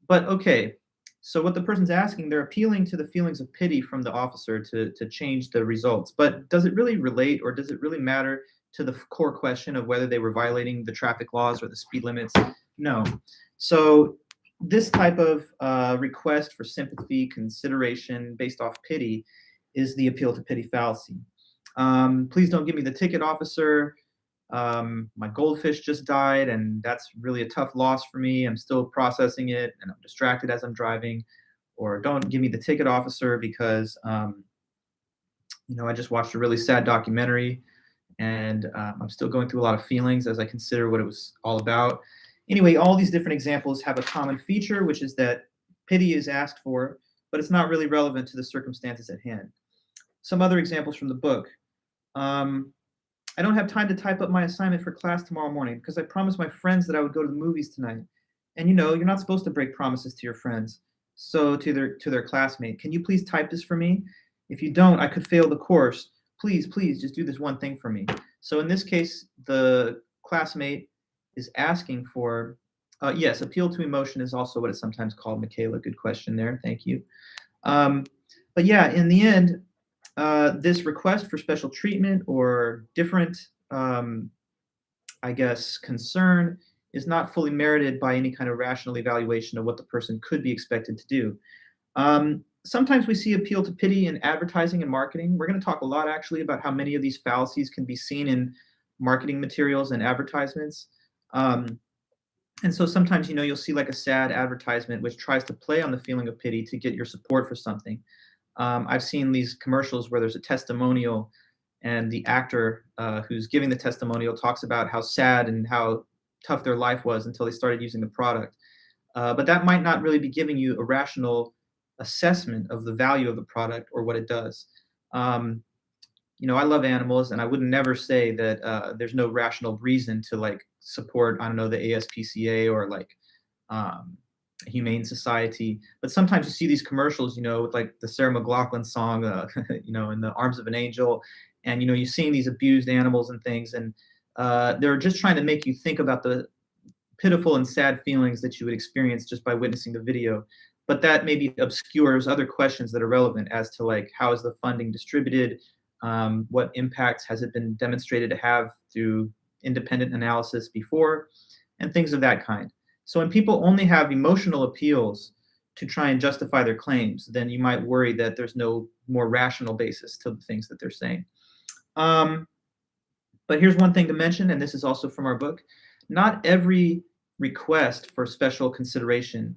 But okay. So what the person's asking, they're appealing to the feelings of pity from the officer to change the results. But does it really relate, or does it really matter to the core question of whether they were violating the traffic laws or the speed limits? No. So this type of request for sympathy, consideration based off pity is the appeal to pity fallacy. Please don't give me the ticket, officer. My goldfish just died, and that's really a tough loss for me. I'm still processing it, and I'm distracted as I'm driving. Or don't give me the ticket, officer, because I just watched a really sad documentary, and I'm still going through a lot of feelings as I consider what it was all about. Anyway, all these different examples have a common feature, which is that pity is asked for, but it's not really relevant to the circumstances at hand. Some other examples from the book. I don't have time to type up my assignment for class tomorrow morning because I promised my friends that I would go to the movies tonight. And you're not supposed to break promises to your friends. So to their classmate, can you please type this for me? If you don't, I could fail the course. Please, just do this one thing for me. So in this case, the classmate is asking for, yes, appeal to emotion is also what it's sometimes called. Michaela, good question there. Thank you. But yeah, in the end, this request for special treatment or different, concern is not fully merited by any kind of rational evaluation of what the person could be expected to do. Sometimes we see appeal to pity in advertising and marketing. We're going to talk a lot actually about how many of these fallacies can be seen in marketing materials and advertisements. And so sometimes, you'll see like a sad advertisement which tries to play on the feeling of pity to get your support for something. I've seen these commercials where there's a testimonial, and the actor who's giving the testimonial talks about how sad and how tough their life was until they started using the product. But that might not really be giving you a rational assessment of the value of the product or what it does. I love animals, and I would never say that there's no rational reason to like support, I don't know, the ASPCA or like Humane Society. But sometimes you see these commercials, with like the Sarah McLachlan song, In the Arms of an Angel, and you're seeing these abused animals and things, and they're just trying to make you think about the pitiful and sad feelings that you would experience just by witnessing the video. But that maybe obscures other questions that are relevant as to like how is the funding distributed, what impacts has it been demonstrated to have through independent analysis before, and things of that kind. So when people only have emotional appeals to try and justify their claims, then you might worry that there's no more rational basis to the things that they're saying. But here's one thing to mention, and this is also from our book. Not every request for special consideration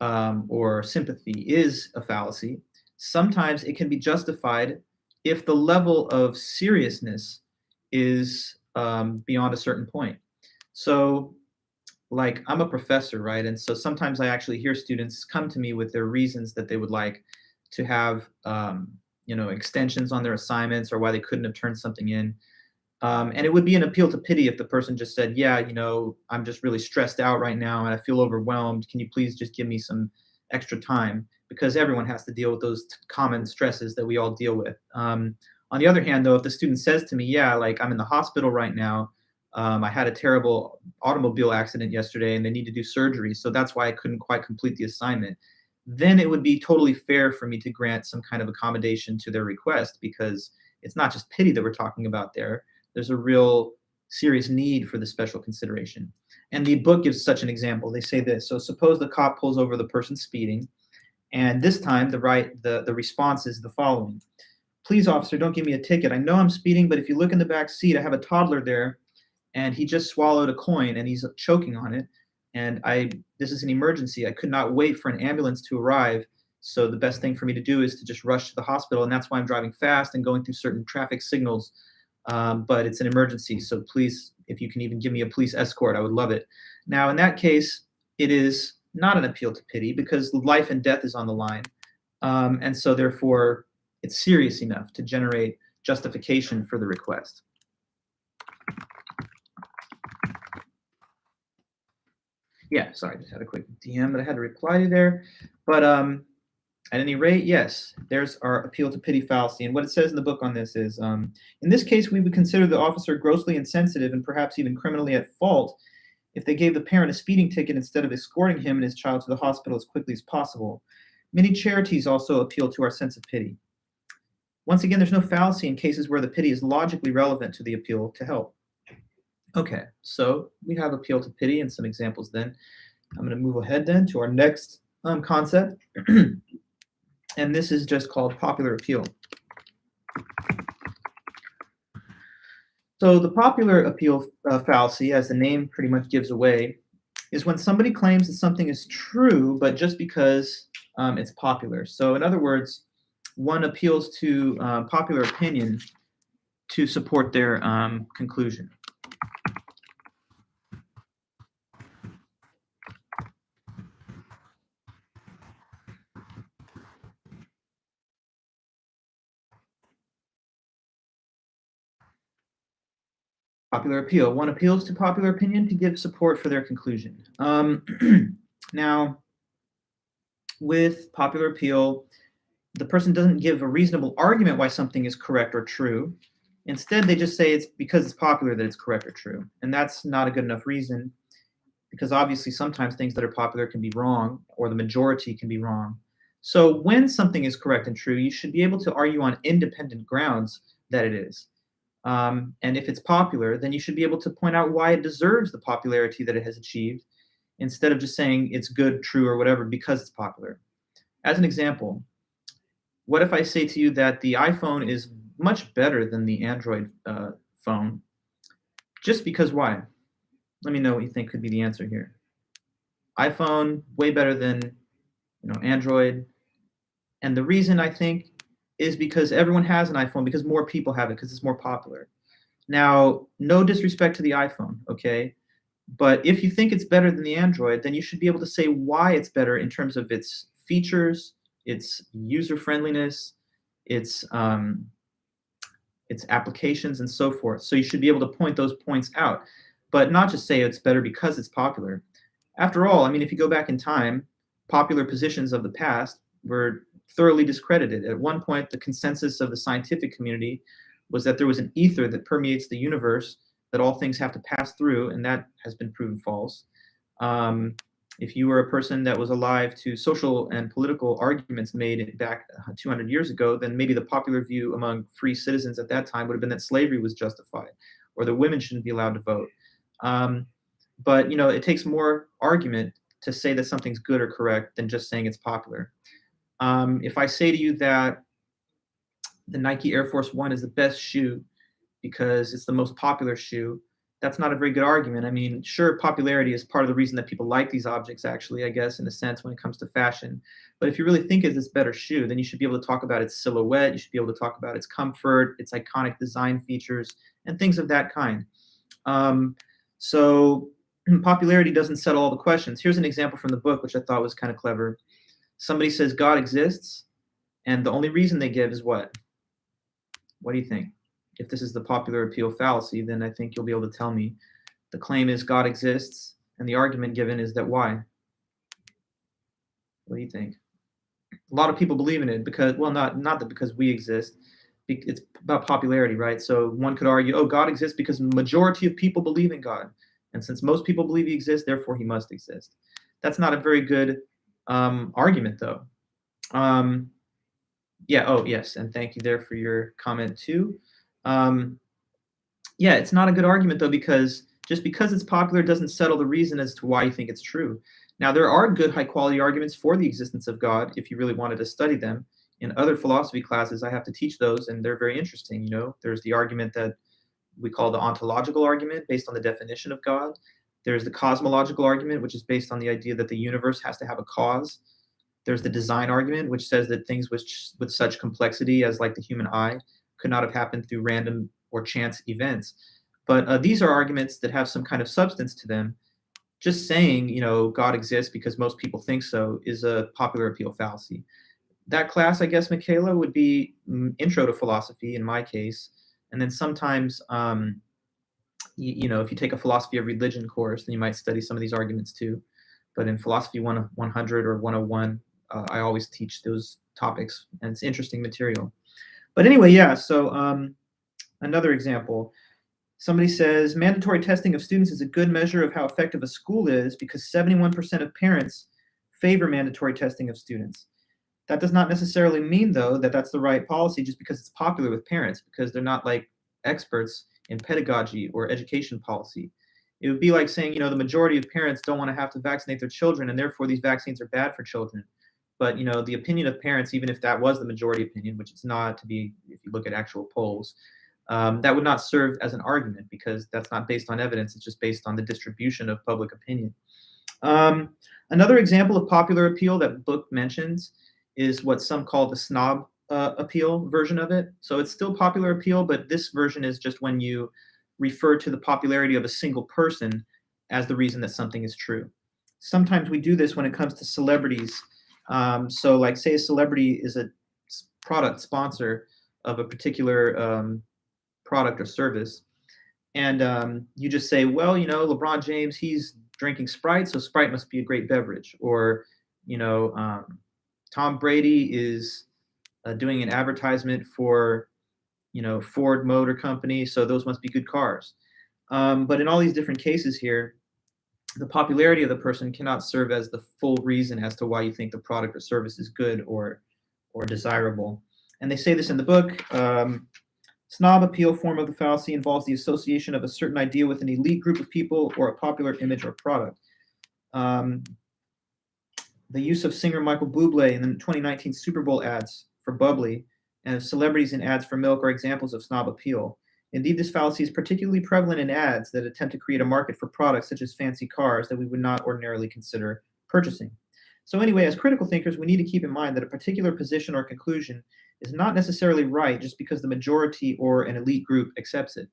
or sympathy is a fallacy. Sometimes it can be justified if the level of seriousness is beyond a certain point. So, like, I'm a professor, right? And so sometimes I actually hear students come to me with their reasons that they would like to have, extensions on their assignments or why they couldn't have turned something in. And it would be an appeal to pity if the person just said, yeah, I'm just really stressed out right now and I feel overwhelmed. Can you please just give me some extra time? Because everyone has to deal with those common stresses that we all deal with. On the other hand, though, if the student says to me, yeah, like I'm in the hospital right now, I had a terrible automobile accident yesterday and they need to do surgery, so that's why I couldn't quite complete the assignment, then it would be totally fair for me to grant some kind of accommodation to their request, because it's not just pity that we're talking about there. There's a real serious need for the special consideration. And the book gives such an example. They say this: so suppose the cop pulls over the person speeding, and this time the response is the following: please, officer, don't give me a ticket. I know I'm speeding, but if you look in the back seat, I have a toddler there, and he just swallowed a coin and he's choking on it. And this is an emergency. I could not wait for an ambulance to arrive. So the best thing for me to do is to just rush to the hospital. And that's why I'm driving fast and going through certain traffic signals. But it's an emergency. So please, if you can even give me a police escort, I would love it. Now, in that case, it is not an appeal to pity because life and death is on the line. And so therefore, it's serious enough to generate justification for the request. Yeah, sorry, I just had a quick DM that I had to reply to there. But at any rate, yes, there's our appeal to pity fallacy. And what it says in the book on this is, in this case, we would consider the officer grossly insensitive and perhaps even criminally at fault if they gave the parent a speeding ticket instead of escorting him and his child to the hospital as quickly as possible. Many charities also appeal to our sense of pity. Once again, there's no fallacy in cases where the pity is logically relevant to the appeal to help. Okay, so we have appeal to pity and some examples then. I'm going to move ahead then to our next concept. And this is just called popular appeal. So the popular appeal fallacy, as the name pretty much gives away, is when somebody claims that something is true, but just because it's popular. So in other words, one appeals to popular opinion to support their conclusion. Popular appeal. One appeals to popular opinion to give support for their conclusion. Now, with popular appeal, the person doesn't give a reasonable argument why something is correct or true. Instead, they just say it's because it's popular that it's correct or true. And that's not a good enough reason, because obviously sometimes things that are popular can be wrong, or the majority can be wrong. So when something is correct and true, you should be able to argue on independent grounds that it is. And if it's popular, then you should be able to point out why it deserves the popularity that it has achieved, instead of just saying it's good, true, or whatever because it's popular. As an example, what if I say to you that the iPhone is much better than the Android phone, just because why? Let me know what you think could be the answer here. iPhone, way better than Android. And the reason, I think, is because everyone has an iPhone, because more people have it, because it's more popular. Now, no disrespect to the iPhone, okay? But if you think it's better than the Android, then you should be able to say why it's better in terms of its features, its user friendliness, its applications, and so forth. So you should be able to point those points out, but not just say it's better because it's popular. After all, I mean, if you go back in time, popular positions of the past were thoroughly discredited. At one point, the consensus of the scientific community was that there was an ether that permeates the universe that all things have to pass through, and that has been proven false. If you were a person that was alive to social and political arguments made back 200 years ago, then maybe the popular view among free citizens at that time would have been that slavery was justified, or that women shouldn't be allowed to vote. But it takes more argument to say that something's good or correct than just saying it's popular. If I say to you that the Nike Air Force One is the best shoe because it's the most popular shoe, that's not a very good argument. I mean, sure, popularity is part of the reason that people like these objects, actually, I guess, in a sense, when it comes to fashion. But if you really think it's this better shoe, then you should be able to talk about its silhouette, you should be able to talk about its comfort, its iconic design features, and things of that kind. So popularity doesn't settle all the questions. Here's an example from the book, which I thought was kind of clever. Somebody says God exists, and the only reason they give is what? What do you think? If this is the popular appeal fallacy, then I think you'll be able to tell me. The claim is God exists, and the argument given is that why? What do you think? A lot of people believe in it because, well, not that because we exist. It's about popularity, right? So one could argue, oh, God exists because the majority of people believe in God. And since most people believe he exists, therefore he must exist. That's not a very good argument, though. Yeah, oh, yes, and thank you there for your comment, too. Yeah, it's not a good argument, though, because just because it's popular doesn't settle the reason as to why you think it's true. Now, there are good high-quality arguments for the existence of God if you really wanted to study them. In other philosophy classes, I have to teach those, and they're very interesting. There's the argument that we call the ontological argument, based on the definition of God. There's the cosmological argument, which is based on the idea that the universe has to have a cause. There's the design argument, which says that things with such complexity as like the human eye could not have happened through random or chance events. But these are arguments that have some kind of substance to them. Just saying, God exists because most people think so is a popular appeal fallacy. That class, I guess, Michaela, would be intro to philosophy in my case. And then sometimes, if you take a philosophy of religion course, then you might study some of these arguments too. But in philosophy 100 or 101, I always teach those topics, and it's interesting material. But anyway, yeah, so another example. Somebody says, mandatory testing of students is a good measure of how effective a school is because 71% of parents favor mandatory testing of students. That does not necessarily mean, though, that that's the right policy just because it's popular with parents, because they're not like experts in pedagogy or education policy. It would be like saying, the majority of parents don't want to have to vaccinate their children, and therefore these vaccines are bad for children. But, the opinion of parents, even if that was the majority opinion, which it's not to be, if you look at actual polls, that would not serve as an argument because that's not based on evidence. It's just based on the distribution of public opinion. Another example of popular appeal that the book mentions is what some call the Snob Appeal version of it. So it's still popular appeal, but this version is just when you refer to the popularity of a single person as the reason that something is true. Sometimes we do this when it comes to celebrities. So like say a celebrity is a product sponsor of a particular product or service. And you just say, well, LeBron James, he's drinking Sprite, so Sprite must be a great beverage. Or, Tom Brady is doing an advertisement for, Ford Motor Company, so those must be good cars. But in all these different cases here, the popularity of the person cannot serve as the full reason as to why you think the product or service is good or desirable. And they say this in the book. Snob appeal form of the fallacy involves the association of a certain idea with an elite group of people or a popular image or product. The use of singer Michael Bublé in the 2019 Super Bowl ads for Bubbly and of celebrities in ads for milk are examples of snob appeal. Indeed, this fallacy is particularly prevalent in ads that attempt to create a market for products such as fancy cars that we would not ordinarily consider purchasing. So anyway, as critical thinkers, we need to keep in mind that a particular position or conclusion is not necessarily right just because the majority or an elite group accepts it.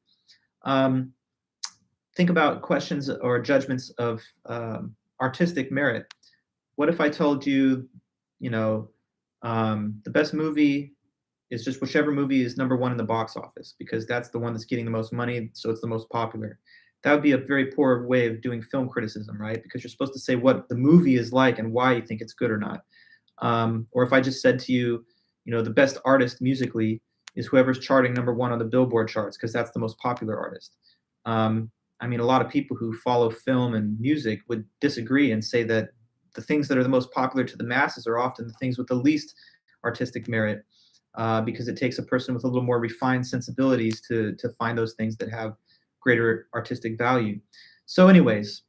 Think about questions or judgments of artistic merit. What if I told you, the best movie is just whichever movie is number one in the box office because that's the one that's getting the most money, so it's the most popular. That would be a very poor way of doing film criticism, right? Because you're supposed to say what the movie is like and why you think it's good or not. Or if I just said to you, the best artist musically is whoever's charting number one on the Billboard charts because that's the most popular artist. A lot of people who follow film and music would disagree and say that the things that are the most popular to the masses are often the things with the least artistic merit. Because it takes a person with a little more refined sensibilities to find those things that have greater artistic value. So anyways,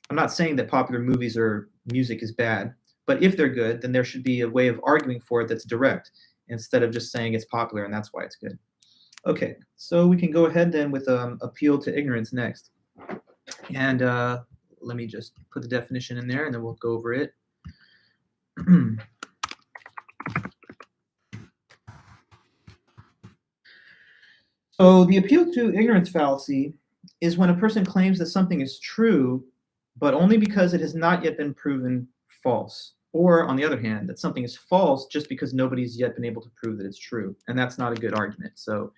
I'm not saying that popular movies or music is bad, but if they're good, then there should be a way of arguing for it that's direct instead of just saying it's popular and that's why it's good. Okay, so we can go ahead then with appeal to ignorance next. And let me just put the definition in there and then we'll go over it. So the appeal to ignorance fallacy is when a person claims that something is true, but only because it has not yet been proven false. Or, on the other hand, that something is false just because nobody's yet been able to prove that it's true. And that's not a good argument. So,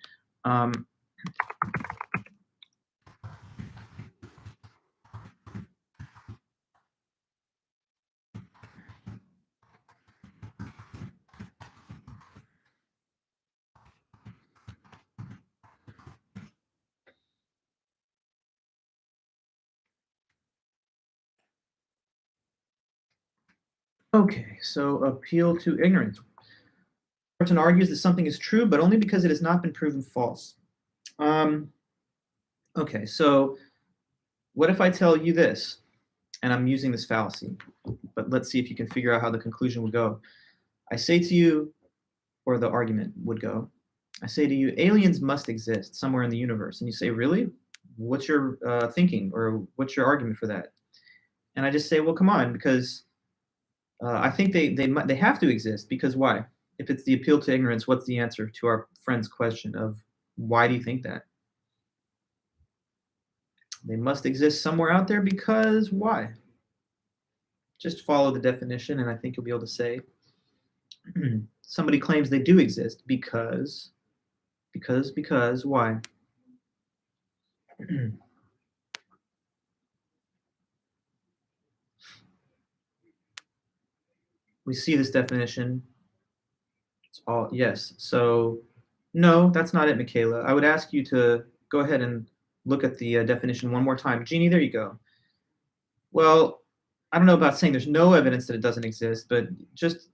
okay, so appeal to ignorance. A person argues that something is true, but only because it has not been proven false. Okay, so what if I tell you this, and I'm using this fallacy, but let's see if you can figure out how the conclusion would go. I say to you, or the argument would go, I say to you, aliens must exist somewhere in the universe. And you say, really? What's your thinking, or what's your argument for that? And I just say, well, come on, because I think they have to exist. Because why? If it's the appeal to ignorance, what's the answer to our friend's question of why do you think that? They must exist somewhere out there because why? Just follow the definition, and I think you'll be able to say somebody claims they do exist because why? We see this definition. It's all yes. So no, that's not it, Michaela. I would ask you to go ahead and look at the definition one more time. Jeannie, there you go. Well, I don't know about saying there's no evidence that it doesn't exist, but just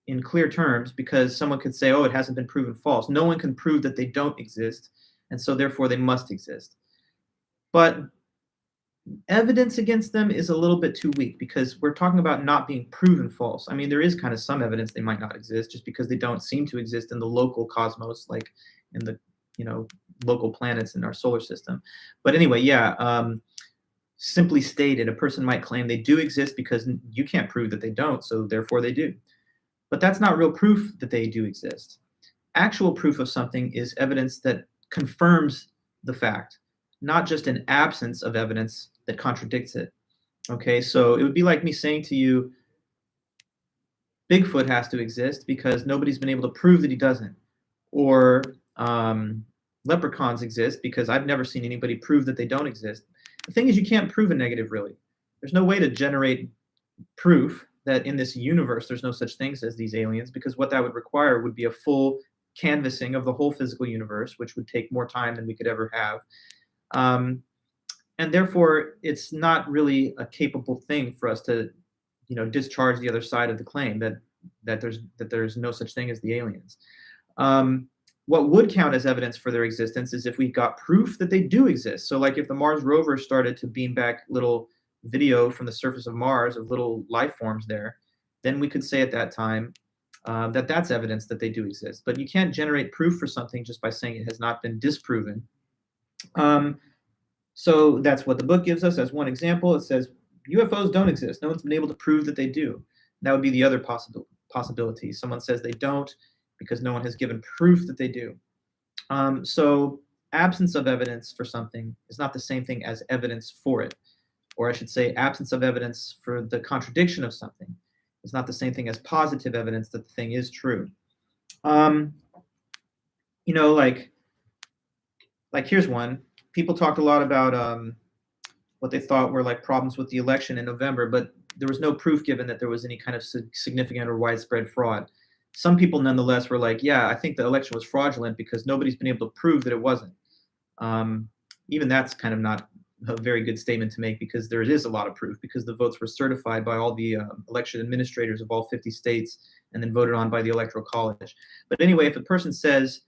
in clear terms, because someone could say, oh, it hasn't been proven false. No one can prove that they don't exist, and so therefore they must exist. But evidence against them is a little bit too weak because we're talking about not being proven false. I mean, there is kind of some evidence they might not exist just because they don't seem to exist in the local cosmos, like in the local planets in our solar system. But anyway, yeah, simply stated, a person might claim they do exist because you can't prove that they don't, so therefore they do. But that's not real proof that they do exist. Actual proof of something is evidence that confirms the fact, not just an absence of evidence that contradicts it. Okay, so it would be like me saying to you, Bigfoot has to exist because nobody's been able to prove that he doesn't. Or leprechauns exist because I've never seen anybody prove that they don't exist. The thing is, you can't prove a negative, really. There's no way to generate proof that in this universe there's no such things as these aliens, because what that would require would be a full canvassing of the whole physical universe, which would take more time than we could ever have. And therefore, it's not really a capable thing for us to, discharge the other side of the claim that there's no such thing as the aliens. What would count as evidence for their existence is if we got proof that they do exist. So, like if the Mars rover started to beam back little video from the surface of Mars of little life forms there, then we could say at that time that that's evidence that they do exist. But you can't generate proof for something just by saying it has not been disproven. So that's what the book gives us as one example. It says UFOs don't exist. No one's been able to prove that they do. That would be the other possibility. Someone says they don't because no one has given proof that they do. So absence of evidence for something is not the same thing as evidence for it. Or I should say absence of evidence for the contradiction of something is not the same thing as positive evidence that the thing is true. Like here's one. People talked a lot about what they thought were like problems with the election in November, but there was no proof given that there was any kind of significant or widespread fraud. Some people nonetheless were like, yeah, I think the election was fraudulent because nobody's been able to prove that it wasn't. Even that's kind of not a very good statement to make because there is a lot of proof because the votes were certified by all the election administrators of all 50 states and then voted on by the Electoral College. But anyway, if a person says,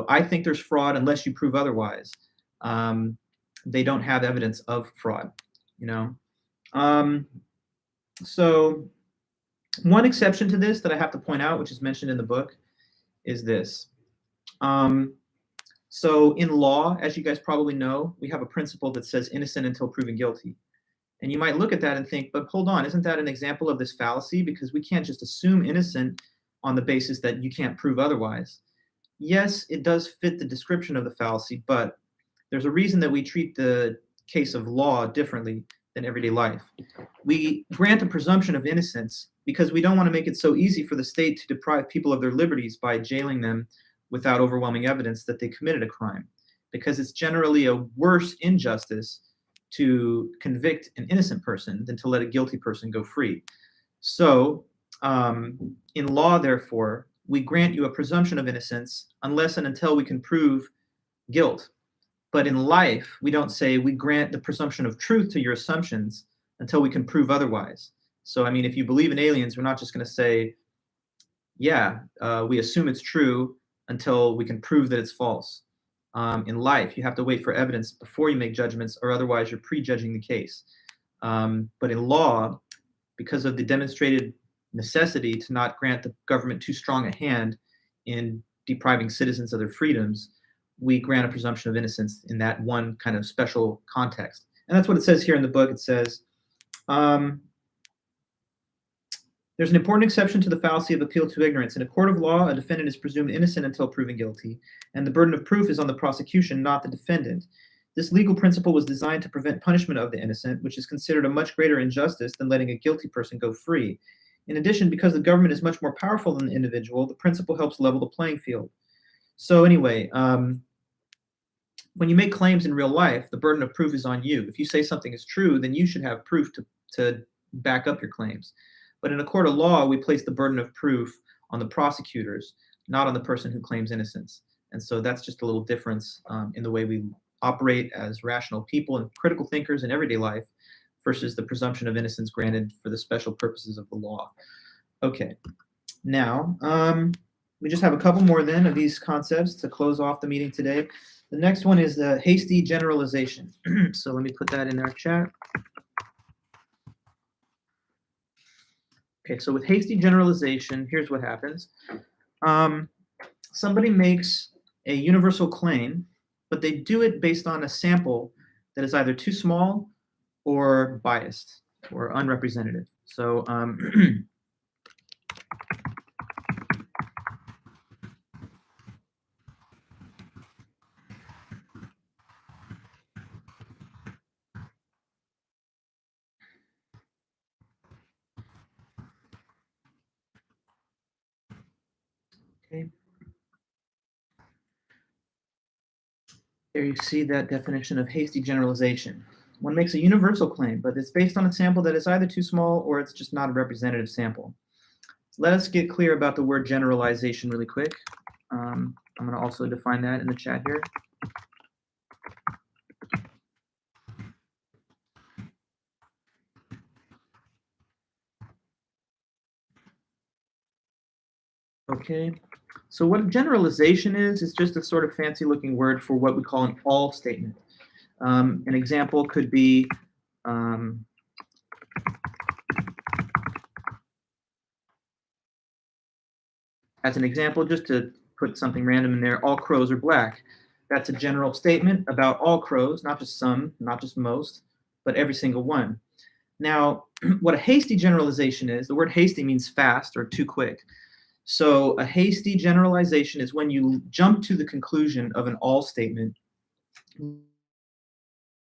I think there's fraud unless you prove otherwise, they don't have evidence of fraud, So one exception to this that I have to point out, which is mentioned in the book, is this. So in law, as you guys probably know, we have a principle that says innocent until proven guilty. And you might look at that and think, but hold on, isn't that an example of this fallacy? Because we can't just assume innocent on the basis that you can't prove otherwise. Yes, it does fit the description of the fallacy, but there's a reason that we treat the case of law differently than everyday life. We grant a presumption of innocence because we don't want to make it so easy for the state to deprive people of their liberties by jailing them without overwhelming evidence that they committed a crime, because it's generally a worse injustice to convict an innocent person than to let a guilty person go free. So in law, therefore, we grant you a presumption of innocence unless and until we can prove guilt. But in life, we don't say we grant the presumption of truth to your assumptions until we can prove otherwise. So, I mean, if you believe in aliens, we're not just going to say, yeah, we assume it's true until we can prove that it's false. In life, you have to wait for evidence before you make judgments, or otherwise you're prejudging the case. But in law, because of the demonstrated necessity to not grant the government too strong a hand in depriving citizens of their freedoms, we grant a presumption of innocence in that one kind of special context. And that's what it says here in the book. It says, there's an important exception to the fallacy of appeal to ignorance. In a court of law, a defendant is presumed innocent until proven guilty, and the burden of proof is on the prosecution, not the defendant. This legal principle was designed to prevent punishment of the innocent, which is considered a much greater injustice than letting a guilty person go free. In addition, because the government is much more powerful than the individual, the principle helps level the playing field. So anyway, when you make claims in real life, the burden of proof is on you. If you say something is true, then you should have proof to back up your claims. But in a court of law, we place the burden of proof on the prosecutors, not on the person who claims innocence. And so that's just a little difference in the way we operate as rational people and critical thinkers in everyday life versus the presumption of innocence granted for the special purposes of the law. Okay, now we just have a couple more then of these concepts to close off the meeting today. The next one is the hasty generalization. So let me put that in our chat. Okay, so with hasty generalization, here's what happens. Somebody makes a universal claim, but they do it based on a sample that is either too small or biased or unrepresentative. So okay. There you see that definition of hasty generalization. One makes a universal claim, but it's based on a sample that is either too small or it's just not a representative sample. Let us get clear about the word generalization really quick. I'm going to also define that in the chat here. Okay, so what a generalization is just a sort of fancy looking word for what we call an all statement. An example could be as an example, just to put something random in there, all crows are black. That's a general statement about all crows, not just some, not just most, but every single one. Now, what a hasty generalization is, the word hasty means fast or too quick. So a hasty generalization is when you jump to the conclusion of an all statement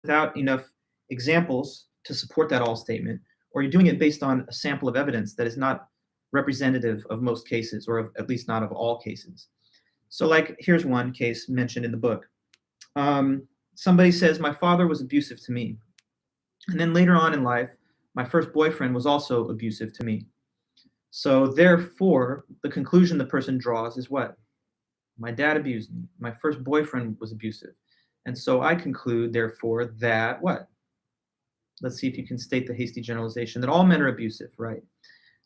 without enough examples to support that all statement, or you're doing it based on a sample of evidence that is not representative of most cases, or of, at least not of all cases. So like, here's one case mentioned in the book. Somebody says, my father was abusive to me. And then later on in life, my first boyfriend was also abusive to me. So therefore, the conclusion the person draws is what? My dad abused me. My first boyfriend was abusive. And so I conclude, therefore, that what? Let's see if you can state the hasty generalization, that all men are abusive, right?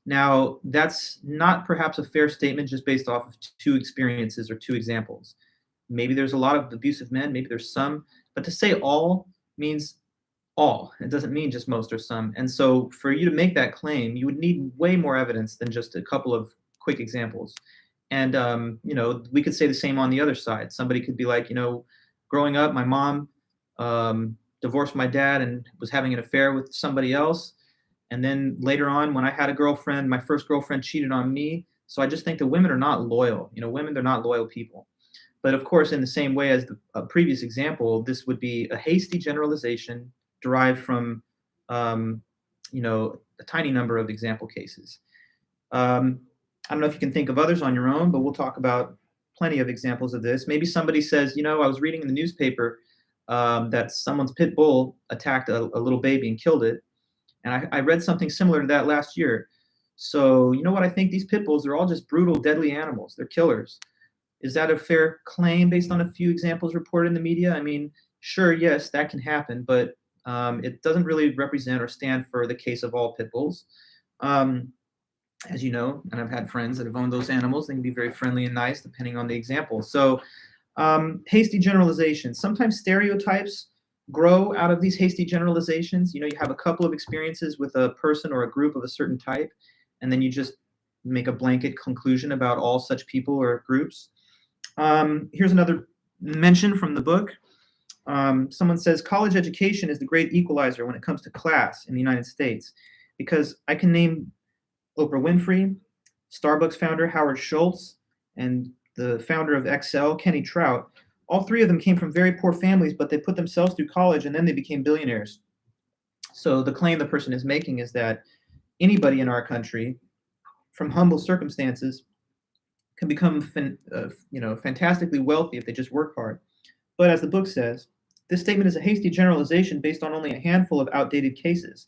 Now, that's not perhaps a fair statement just based off of two experiences or two examples. Maybe there's a lot of abusive men, maybe there's some, but to say all means all. It doesn't mean just most or some. And so for you to make that claim, you would need way more evidence than just a couple of quick examples. And we could say the same on the other side. Somebody could be like, growing up, my mom divorced my dad and was having an affair with somebody else. And then later on, when I had a girlfriend, my first girlfriend cheated on me. So I just think that women are not loyal. Women, they're not loyal people. But of course, in the same way as the previous example, this would be a hasty generalization derived from, a tiny number of example cases. I don't know if you can think of others on your own, but we'll talk about plenty of examples of this. Maybe somebody says, I was reading in the newspaper that someone's pit bull attacked a little baby and killed it. And I read something similar to that last year. So, you know what? I think these pit bulls are all just brutal, deadly animals. They're killers. Is that a fair claim based on a few examples reported in the media? I mean, sure, yes, that can happen, but it doesn't really represent or stand for the case of all pit bulls. As you know, and I've had friends that have owned those animals. They can be very friendly and nice depending on the example. So hasty generalizations. Sometimes stereotypes grow out of these hasty generalizations. You have a couple of experiences with a person or a group of a certain type, and then you just make a blanket conclusion about all such people or groups. Here's another mention from the book. Someone says, college education is the great equalizer when it comes to class in the United States, because I can name Oprah Winfrey, Starbucks founder Howard Schultz, and the founder of Excel, Kenny Trout. All three of them came from very poor families, but they put themselves through college and then they became billionaires. So the claim the person is making is that anybody in our country, from humble circumstances, can become fantastically wealthy if they just work hard. But as the book says, this statement is a hasty generalization based on only a handful of outdated cases.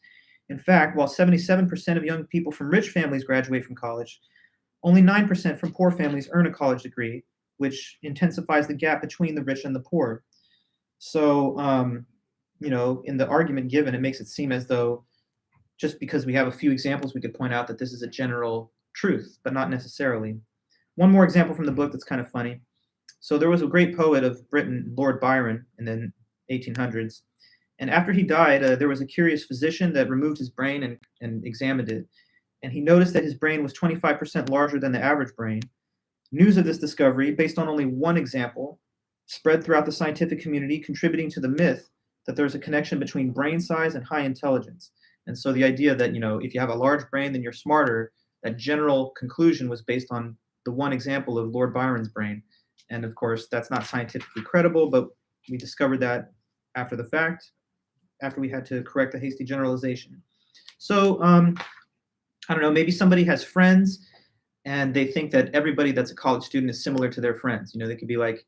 In fact, while 77% of young people from rich families graduate from college, only 9% from poor families earn a college degree, which intensifies the gap between the rich and the poor. So, in the argument given, it makes it seem as though just because we have a few examples, we could point out that this is a general truth, but not necessarily. One more example from the book that's kind of funny. So there was a great poet of Britain, Lord Byron, in the 1800s. And after he died, there was a curious physician that removed his brain and examined it. And he noticed that his brain was 25% larger than the average brain. News of this discovery, based on only one example, spread throughout the scientific community, contributing to the myth that there's a connection between brain size and high intelligence. And so the idea that, if you have a large brain, then you're smarter, that general conclusion was based on the one example of Lord Byron's brain. And of course, that's not scientifically credible, but we discovered that after the fact, after we had to correct a hasty generalization. So I don't know, maybe somebody has friends and they think that everybody that's a college student is similar to their friends. They could be like,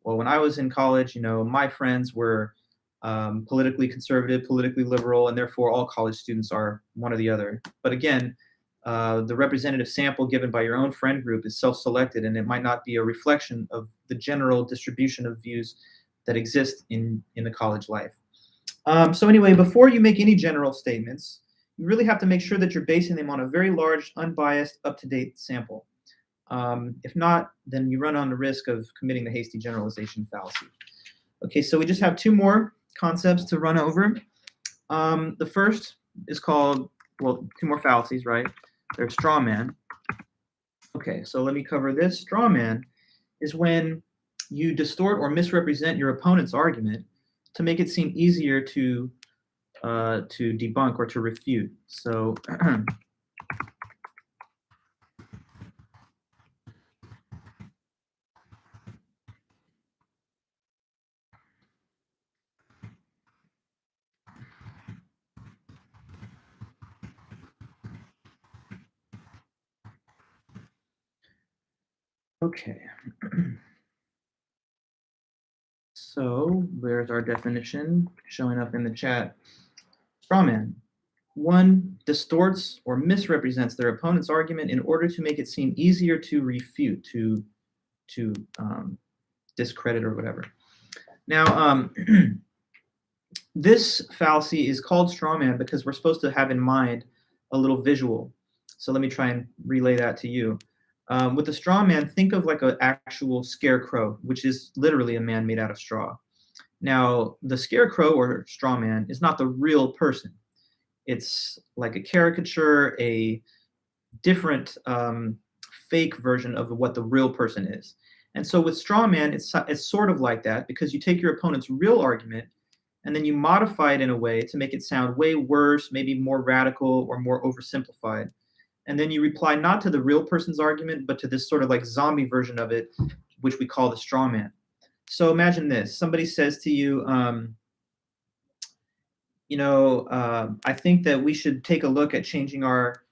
well, when I was in college, my friends were politically conservative, politically liberal, and therefore all college students are one or the other. But again, the representative sample given by your own friend group is self-selected, and it might not be a reflection of the general distribution of views that exist in the college life. So anyway, before you make any general statements, you really have to make sure that you're basing them on a very large, unbiased, up-to-date sample. If not, then you run on the risk of committing the hasty generalization fallacy. Okay, so we just have two more concepts to run over. The first is called, two more fallacies, right? They're straw man. Okay, so let me cover this. Straw man is when you distort or misrepresent your opponent's argument to make it seem easier to debunk or to refute. So okay. So there's our definition showing up in the chat. Straw man. One distorts or misrepresents their opponent's argument in order to make it seem easier to refute, to discredit or whatever. Now, this fallacy is called straw man because we're supposed to have in mind a little visual. So let me try and relay that to you. With the straw man, think of like an actual scarecrow, which is literally a man made out of straw. Now, the scarecrow or straw man is not the real person. It's like a caricature, a different fake version of what the real person is. And so with straw man, it's sort of like that, because you take your opponent's real argument and then you modify it in a way to make it sound way worse, maybe more radical or more oversimplified. And then you reply not to the real person's argument, but to this sort of like zombie version of it, which we call the straw man. So imagine this: somebody says to you, I think that we should take a look at changing our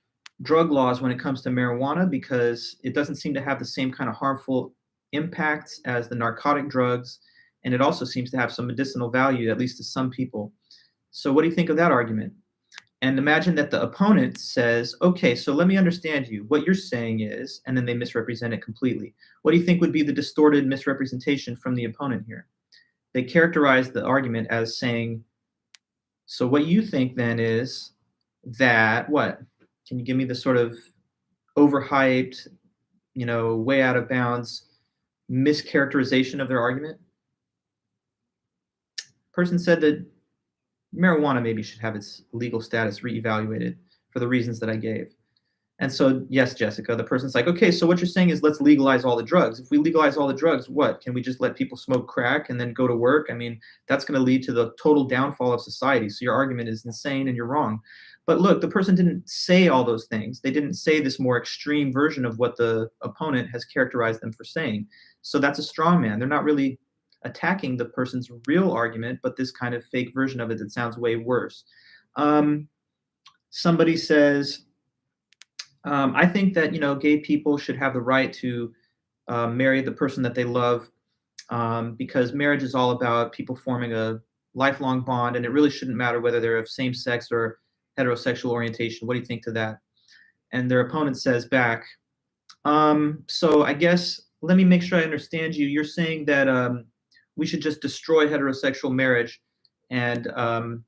drug laws when it comes to marijuana, because it doesn't seem to have the same kind of harmful impacts as the narcotic drugs, and it also seems to have some medicinal value, at least to some people. So what do you think of that argument? And imagine that the opponent says, okay, so let me understand you. What you're saying is, and then they misrepresent it completely. What do you think would be the distorted misrepresentation from the opponent here? They characterize the argument as saying, so what you think then is that what? Can you give me the sort of overhyped, way out of bounds mischaracterization of their argument? Person said that marijuana maybe should have its legal status reevaluated for the reasons that I gave. And so, yes, Jessica, the person's like, okay, so what you're saying is let's legalize all the drugs. If we legalize all the drugs, what? Can we just let people smoke crack and then go to work? I mean, that's going to lead to the total downfall of society. So your argument is insane and you're wrong. But look, the person didn't say all those things. They didn't say this more extreme version of what the opponent has characterized them for saying. So that's a straw man. They're not really attacking the person's real argument, but this kind of fake version of it that sounds way worse. Somebody says, I think that gay people should have the right to marry the person that they love, because marriage is all about people forming a lifelong bond, and it really shouldn't matter whether they're of same sex or heterosexual orientation. What do you think to that? And their opponent says back, so I guess let me make sure I understand you. You're saying that we should just destroy heterosexual marriage and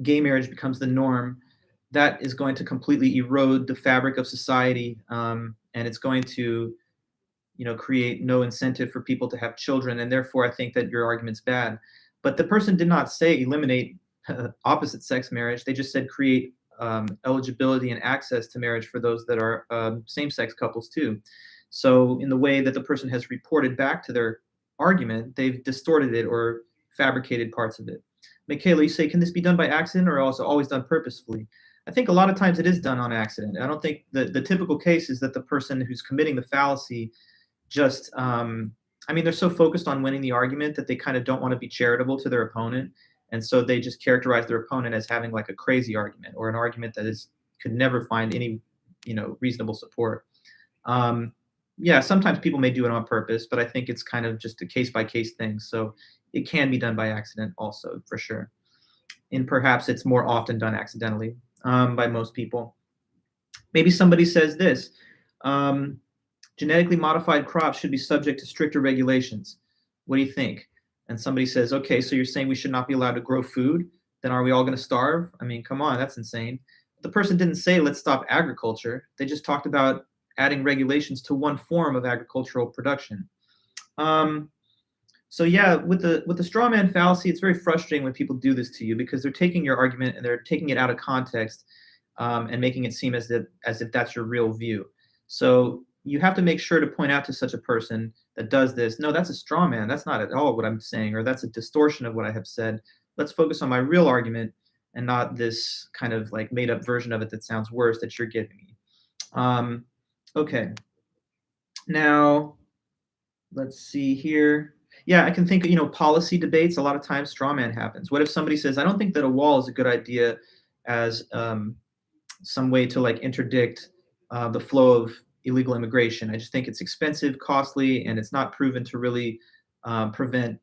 gay marriage becomes the norm. That is going to completely erode the fabric of society, and it's going to, create no incentive for people to have children, and therefore I think that your argument's bad. But the person did not say eliminate opposite sex marriage. They just said create eligibility and access to marriage for those that are same-sex couples too. So in the way that the person has reported back to their argument, they've distorted it or fabricated parts of it. Michaela, you say, can this be done by accident or also always done purposefully? I think a lot of times it is done on accident. I don't think the typical case is that the person who's committing the fallacy just, they're so focused on winning the argument that they kind of don't want to be charitable to their opponent. And so they just characterize their opponent as having like a crazy argument or an argument that could never find any, reasonable support. Yeah, sometimes people may do it on purpose, but I think it's kind of just a case-by-case thing. So it can be done by accident also, for sure. And perhaps it's more often done accidentally by most people. Maybe somebody says this, genetically modified crops should be subject to stricter regulations. What do you think? And somebody says, okay, so you're saying we should not be allowed to grow food? Then are we all going to starve? I mean, come on, that's insane. The person didn't say let's stop agriculture. They just talked about adding regulations to one form of agricultural production. So yeah, with the straw man fallacy, it's very frustrating when people do this to you because they're taking your argument and they're taking it out of context and making it seem as if that's your real view. So you have to make sure to point out to such a person that does this, no, that's a straw man. That's not at all what I'm saying, or that's a distortion of what I have said. Let's focus on my real argument and not this kind of like made up version of it that sounds worse that you're giving me. Okay. Now, let's see here. Yeah, I can think, policy debates, a lot of times straw man happens. What if somebody says, I don't think that a wall is a good idea as some way to like interdict the flow of illegal immigration. I just think it's expensive, costly, and it's not proven to really prevent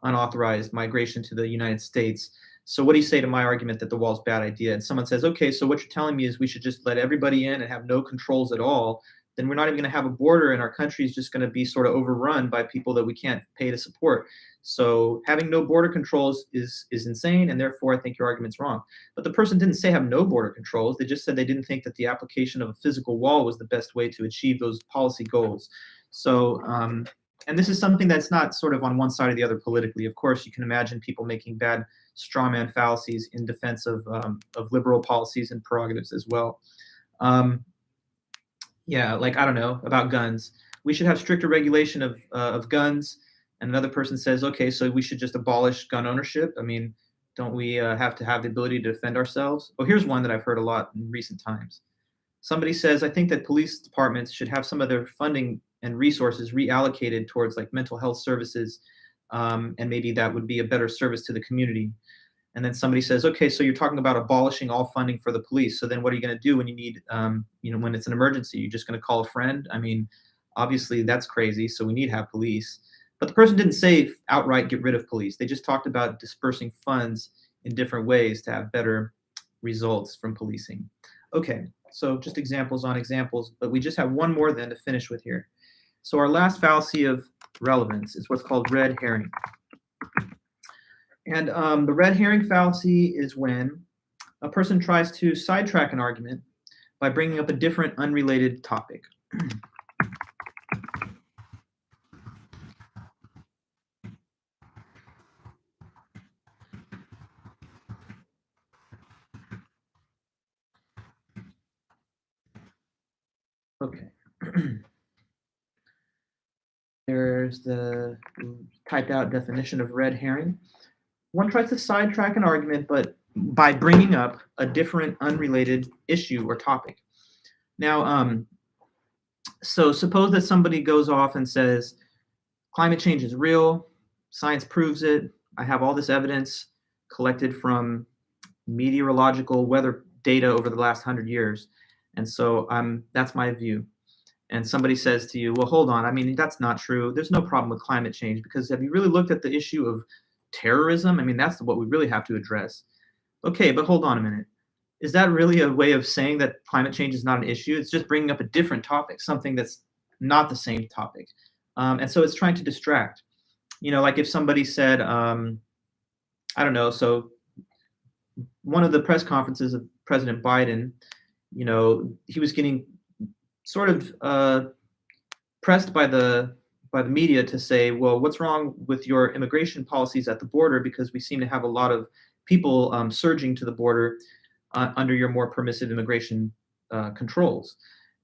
unauthorized migration to the United States. So what do you say to my argument that the wall's a bad idea? And someone says, okay, so what you're telling me is we should just let everybody in and have no controls at all. Then we're not even going to have a border, and our country is just going to be sort of overrun by people that we can't pay to support. So having no border controls is insane, and therefore I think your argument's wrong. But the person didn't say have no border controls. They just said they didn't think that the application of a physical wall was the best way to achieve those policy goals. So and this is something that's not sort of on one side or the other politically. Of course, you can imagine people making bad straw man fallacies in defense of liberal policies and prerogatives as well. Yeah, like I don't know about guns. We should have stricter regulation of guns. And another person says, okay, so we should just abolish gun ownership. I mean, don't we have to have the ability to defend ourselves? Oh, here's one that I've heard a lot in recent times. Somebody says, I think that police departments should have some of their funding and resources reallocated towards like mental health services, and maybe that would be a better service to the community. And then somebody says, okay, so you're talking about abolishing all funding for the police. So then what are you going to do when you need, when it's an emergency? You're just going to call a friend? I mean, obviously that's crazy. So we need to have police. But the person didn't say outright get rid of police. They just talked about dispersing funds in different ways to have better results from policing. Okay, so just examples on examples, but we just have one more then to finish with here. So our last fallacy of relevance is what's called red herring. And the red herring fallacy is when a person tries to sidetrack an argument by bringing up a different, unrelated topic. Okay. There's the typed out definition of red herring. One tries to sidetrack an argument, but by bringing up a different, unrelated issue or topic. Now, so suppose that somebody goes off and says, climate change is real, science proves it, I have all this evidence collected from meteorological weather data over the last 100 years, and so that's my view. And somebody says to you, well, hold on, I mean, that's not true. There's no problem with climate change, because have you really looked at the issue of terrorism? I mean, that's what we really have to address. Okay, but hold on a minute. Is that really a way of saying that climate change is not an issue? It's just bringing up a different topic, something that's not the same topic. And so it's trying to distract. Like if somebody said, I don't know, so one of the press conferences of President Biden, he was getting sort of pressed by the media to say, well, what's wrong with your immigration policies at the border? Because we seem to have a lot of people surging to the border under your more permissive immigration controls.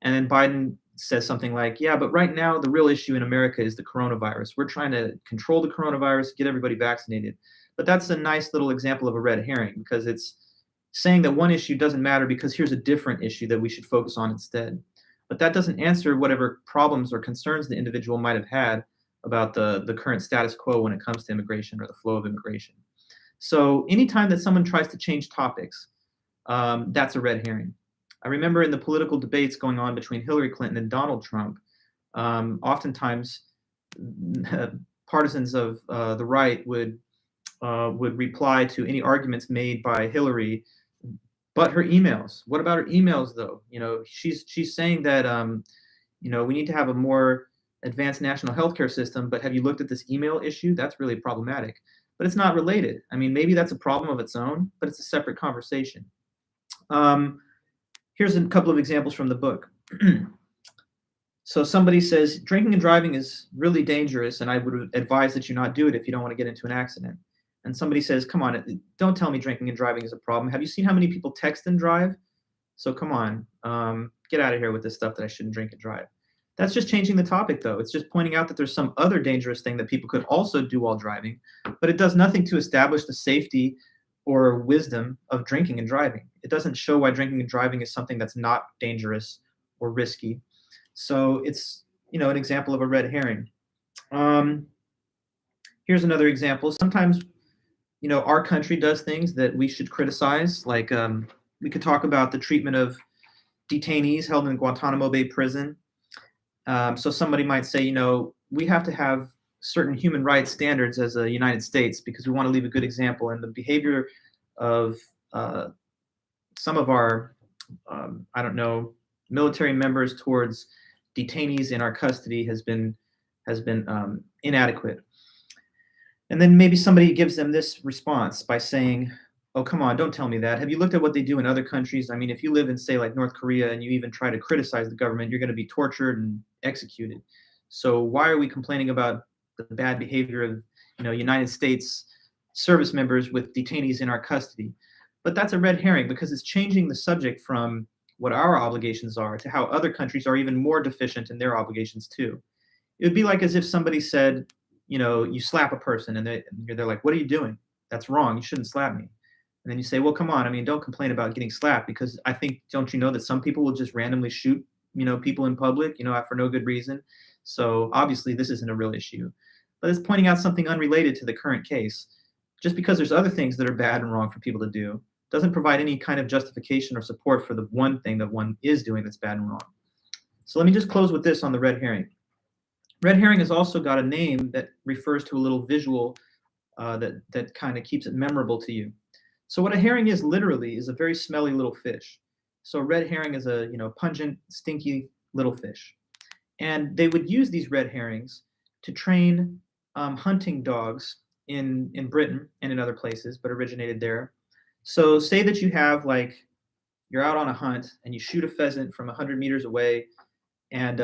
And then Biden says something like, yeah, but right now the real issue in America is the coronavirus. We're trying to control the coronavirus, get everybody vaccinated. But that's a nice little example of a red herring, because it's saying that one issue doesn't matter because here's a different issue that we should focus on instead. But that doesn't answer whatever problems or concerns the individual might have had about the current status quo when it comes to immigration or the flow of immigration. So anytime that someone tries to change topics, that's a red herring. I remember in the political debates going on between Hillary Clinton and Donald Trump, oftentimes partisans of the right would reply to any arguments made by Hillary, but her emails. What about her emails, though? She's saying that we need to have a more advanced national healthcare system, but have you looked at this email issue? That's really problematic. But it's not related. I mean, maybe that's a problem of its own, but it's a separate conversation. Here's a couple of examples from the book. So somebody says, drinking and driving is really dangerous, and I would advise that you not do it if you don't want to get into an accident. And somebody says, come on, don't tell me drinking and driving is a problem. Have you seen how many people text and drive? So come on, get out of here with this stuff that I shouldn't drink and drive. That's just changing the topic, though. It's just pointing out that there's some other dangerous thing that people could also do while driving, but it does nothing to establish the safety or wisdom of drinking and driving. It doesn't show why drinking and driving is something that's not dangerous or risky. So it's, an example of a red herring. Here's another example. Sometimes, our country does things that we should criticize. Like we could talk about the treatment of detainees held in Guantanamo Bay prison. So somebody might say, we have to have certain human rights standards as a United States because we want to leave a good example. And the behavior of some of our, military members towards detainees in our custody has been inadequate. And then maybe somebody gives them this response by saying, oh, come on, don't tell me that. Have you looked at what they do in other countries? I mean, if you live in, say, like North Korea and you even try to criticize the government, you're going to be tortured and executed. So why are we complaining about the bad behavior of United States service members with detainees in our custody? But that's a red herring, because it's changing the subject from what our obligations are to how other countries are even more deficient in their obligations too. It would be like as if somebody said, you slap a person and they're like, what are you doing? That's wrong. You shouldn't slap me. And then you say, well, come on. I mean, don't complain about getting slapped, because I think, don't you know that some people will just randomly shoot, people in public, for no good reason. So obviously this isn't a real issue, but it's pointing out something unrelated to the current case. Just because there's other things that are bad and wrong for people to do doesn't provide any kind of justification or support for the one thing that one is doing that's bad and wrong. So let me just close with this on the red herring. Red herring has also got a name that refers to a little visual that kind of keeps it memorable to you. So what a herring is literally is a very smelly little fish. So a red herring is a pungent, stinky little fish. And they would use these red herrings to train hunting dogs in Britain and in other places, but originated there. So say that you have, you're out on a hunt and you shoot a pheasant from 100 meters away, and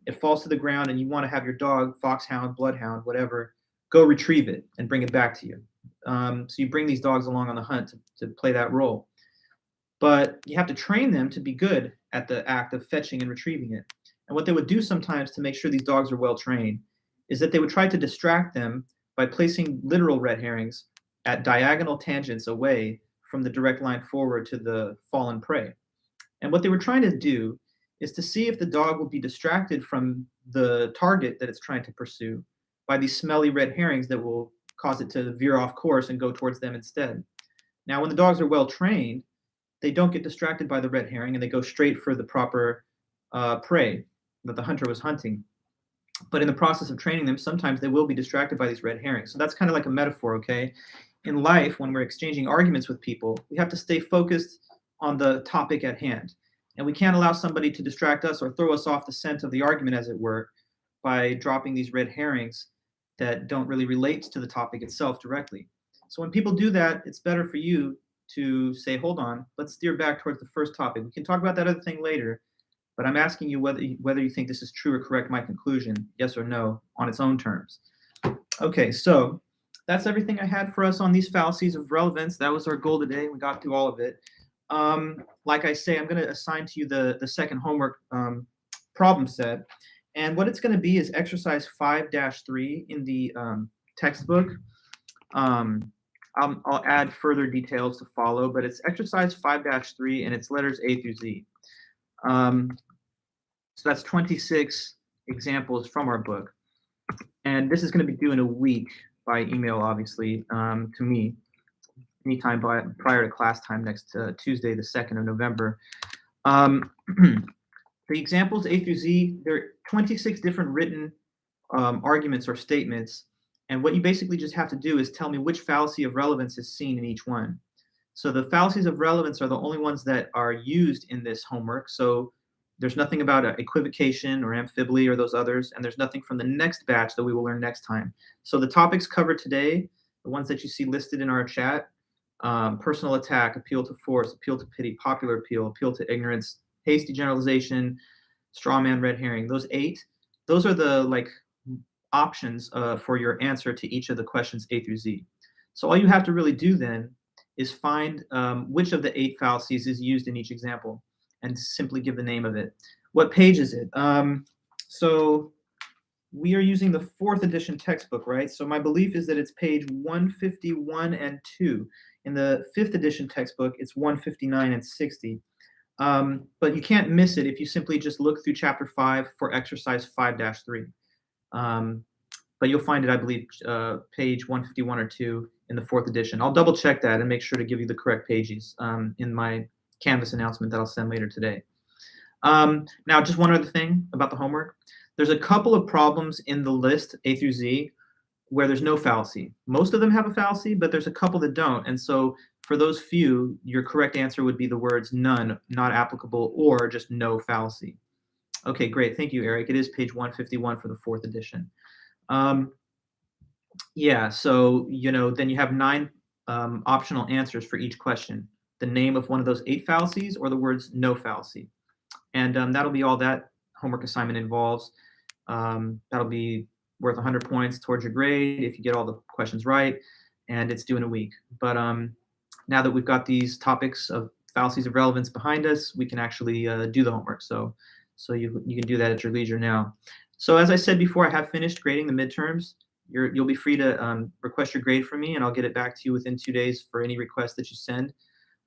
it falls to the ground, and you want to have your dog, foxhound, bloodhound, whatever, go retrieve it and bring it back to you. So you bring these dogs along on the hunt to play that role. But you have to train them to be good at the act of fetching and retrieving it. And what they would do sometimes to make sure these dogs are well trained is that they would try to distract them by placing literal red herrings at diagonal tangents away from the direct line forward to the fallen prey. And what they were trying to do is to see if the dog will be distracted from the target that it's trying to pursue by these smelly red herrings that will cause it to veer off course and go towards them instead. Now, when the dogs are well trained, they don't get distracted by the red herring, and they go straight for the proper prey that the hunter was hunting. But in the process of training them, sometimes they will be distracted by these red herrings. So that's kind of like a metaphor, okay? In life, when we're exchanging arguments with people, we have to stay focused on the topic at hand. And we can't allow somebody to distract us or throw us off the scent of the argument, as it were, by dropping these red herrings that don't really relate to the topic itself directly. So when people do that, it's better for you to say, hold on, let's steer back towards the first topic. We can talk about that other thing later, but I'm asking you whether you think this is true or correct, my conclusion, yes or no, on its own terms. Okay, so that's everything I had for us on these fallacies of relevance. That was our goal today. We got through all of it. Like I say, I'm going to assign to you the second homework problem set. And what it's going to be is exercise 5-3 in the textbook. I'll add further details to follow, but it's exercise 5-3 and it's letters A through Z. So that's 26 examples from our book. And this is going to be due in a week by email, obviously, to me, anytime prior to class time next Tuesday, the 2nd of November. The examples A through Z, there are 26 different written arguments or statements. And what you basically just have to do is tell me which fallacy of relevance is seen in each one. So the fallacies of relevance are the only ones that are used in this homework. So there's nothing about equivocation or amphibole or those others, and there's nothing from the next batch that we will learn next time. So the topics covered today, the ones that you see listed in our chat, personal attack, appeal to force, appeal to pity, popular appeal, appeal to ignorance, hasty generalization, straw man, red herring, those 8, those are the options for your answer to each of the questions A through Z. So all you have to really do then is find which of the 8 fallacies is used in each example and simply give the name of it. What page is it? So we are using the 4th edition textbook, right? So my belief is that it's page 151 and 2. In the 5th edition textbook, it's 159 and 60. But you can't miss it if you simply just look through chapter 5 for exercise 5-3. But you'll find it, I believe, page 151 or 2 in the 4th edition. I'll double check that and make sure to give you the correct pages in my Canvas announcement that I'll send later today. Now, just one other thing about the homework. There's a couple of problems in the list A through Z where there's no fallacy. Most of them have a fallacy, but there's a couple that don't. And so for those few, your correct answer would be the words none, not applicable, or just no fallacy. Okay, great. Thank you, Eric. It is page 151 for the 4th edition. Yeah, so, then you have 9 optional answers for each question. The name of one of those 8 fallacies or the words no fallacy. And that'll be all that homework assignment involves. That'll be worth 100 points towards your grade if you get all the questions right, and it's due in a week. But now that we've got these topics of fallacies of relevance behind us, we can actually do the homework. So you can do that at your leisure now. So as I said before, I have finished grading the midterms. You'll be free to request your grade from me, and I'll get it back to you within 2 days for any request that you send.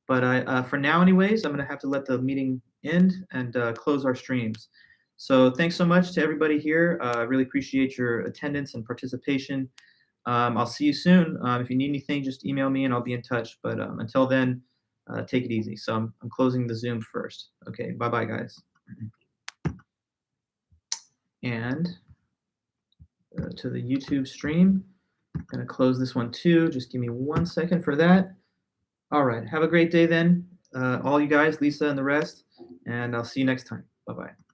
But for now, anyways, I'm going to have to let the meeting end and close our streams. So thanks so much to everybody here. I really appreciate your attendance and participation. I'll see you soon. If you need anything, just email me and I'll be in touch. But until then, take it easy. So I'm closing the Zoom first. Okay, bye-bye, guys. And to the YouTube stream, I'm going to close this one too. Just give me 1 second for that. All right, have a great day then, all you guys, Lisa and the rest, and I'll see you next time. Bye-bye.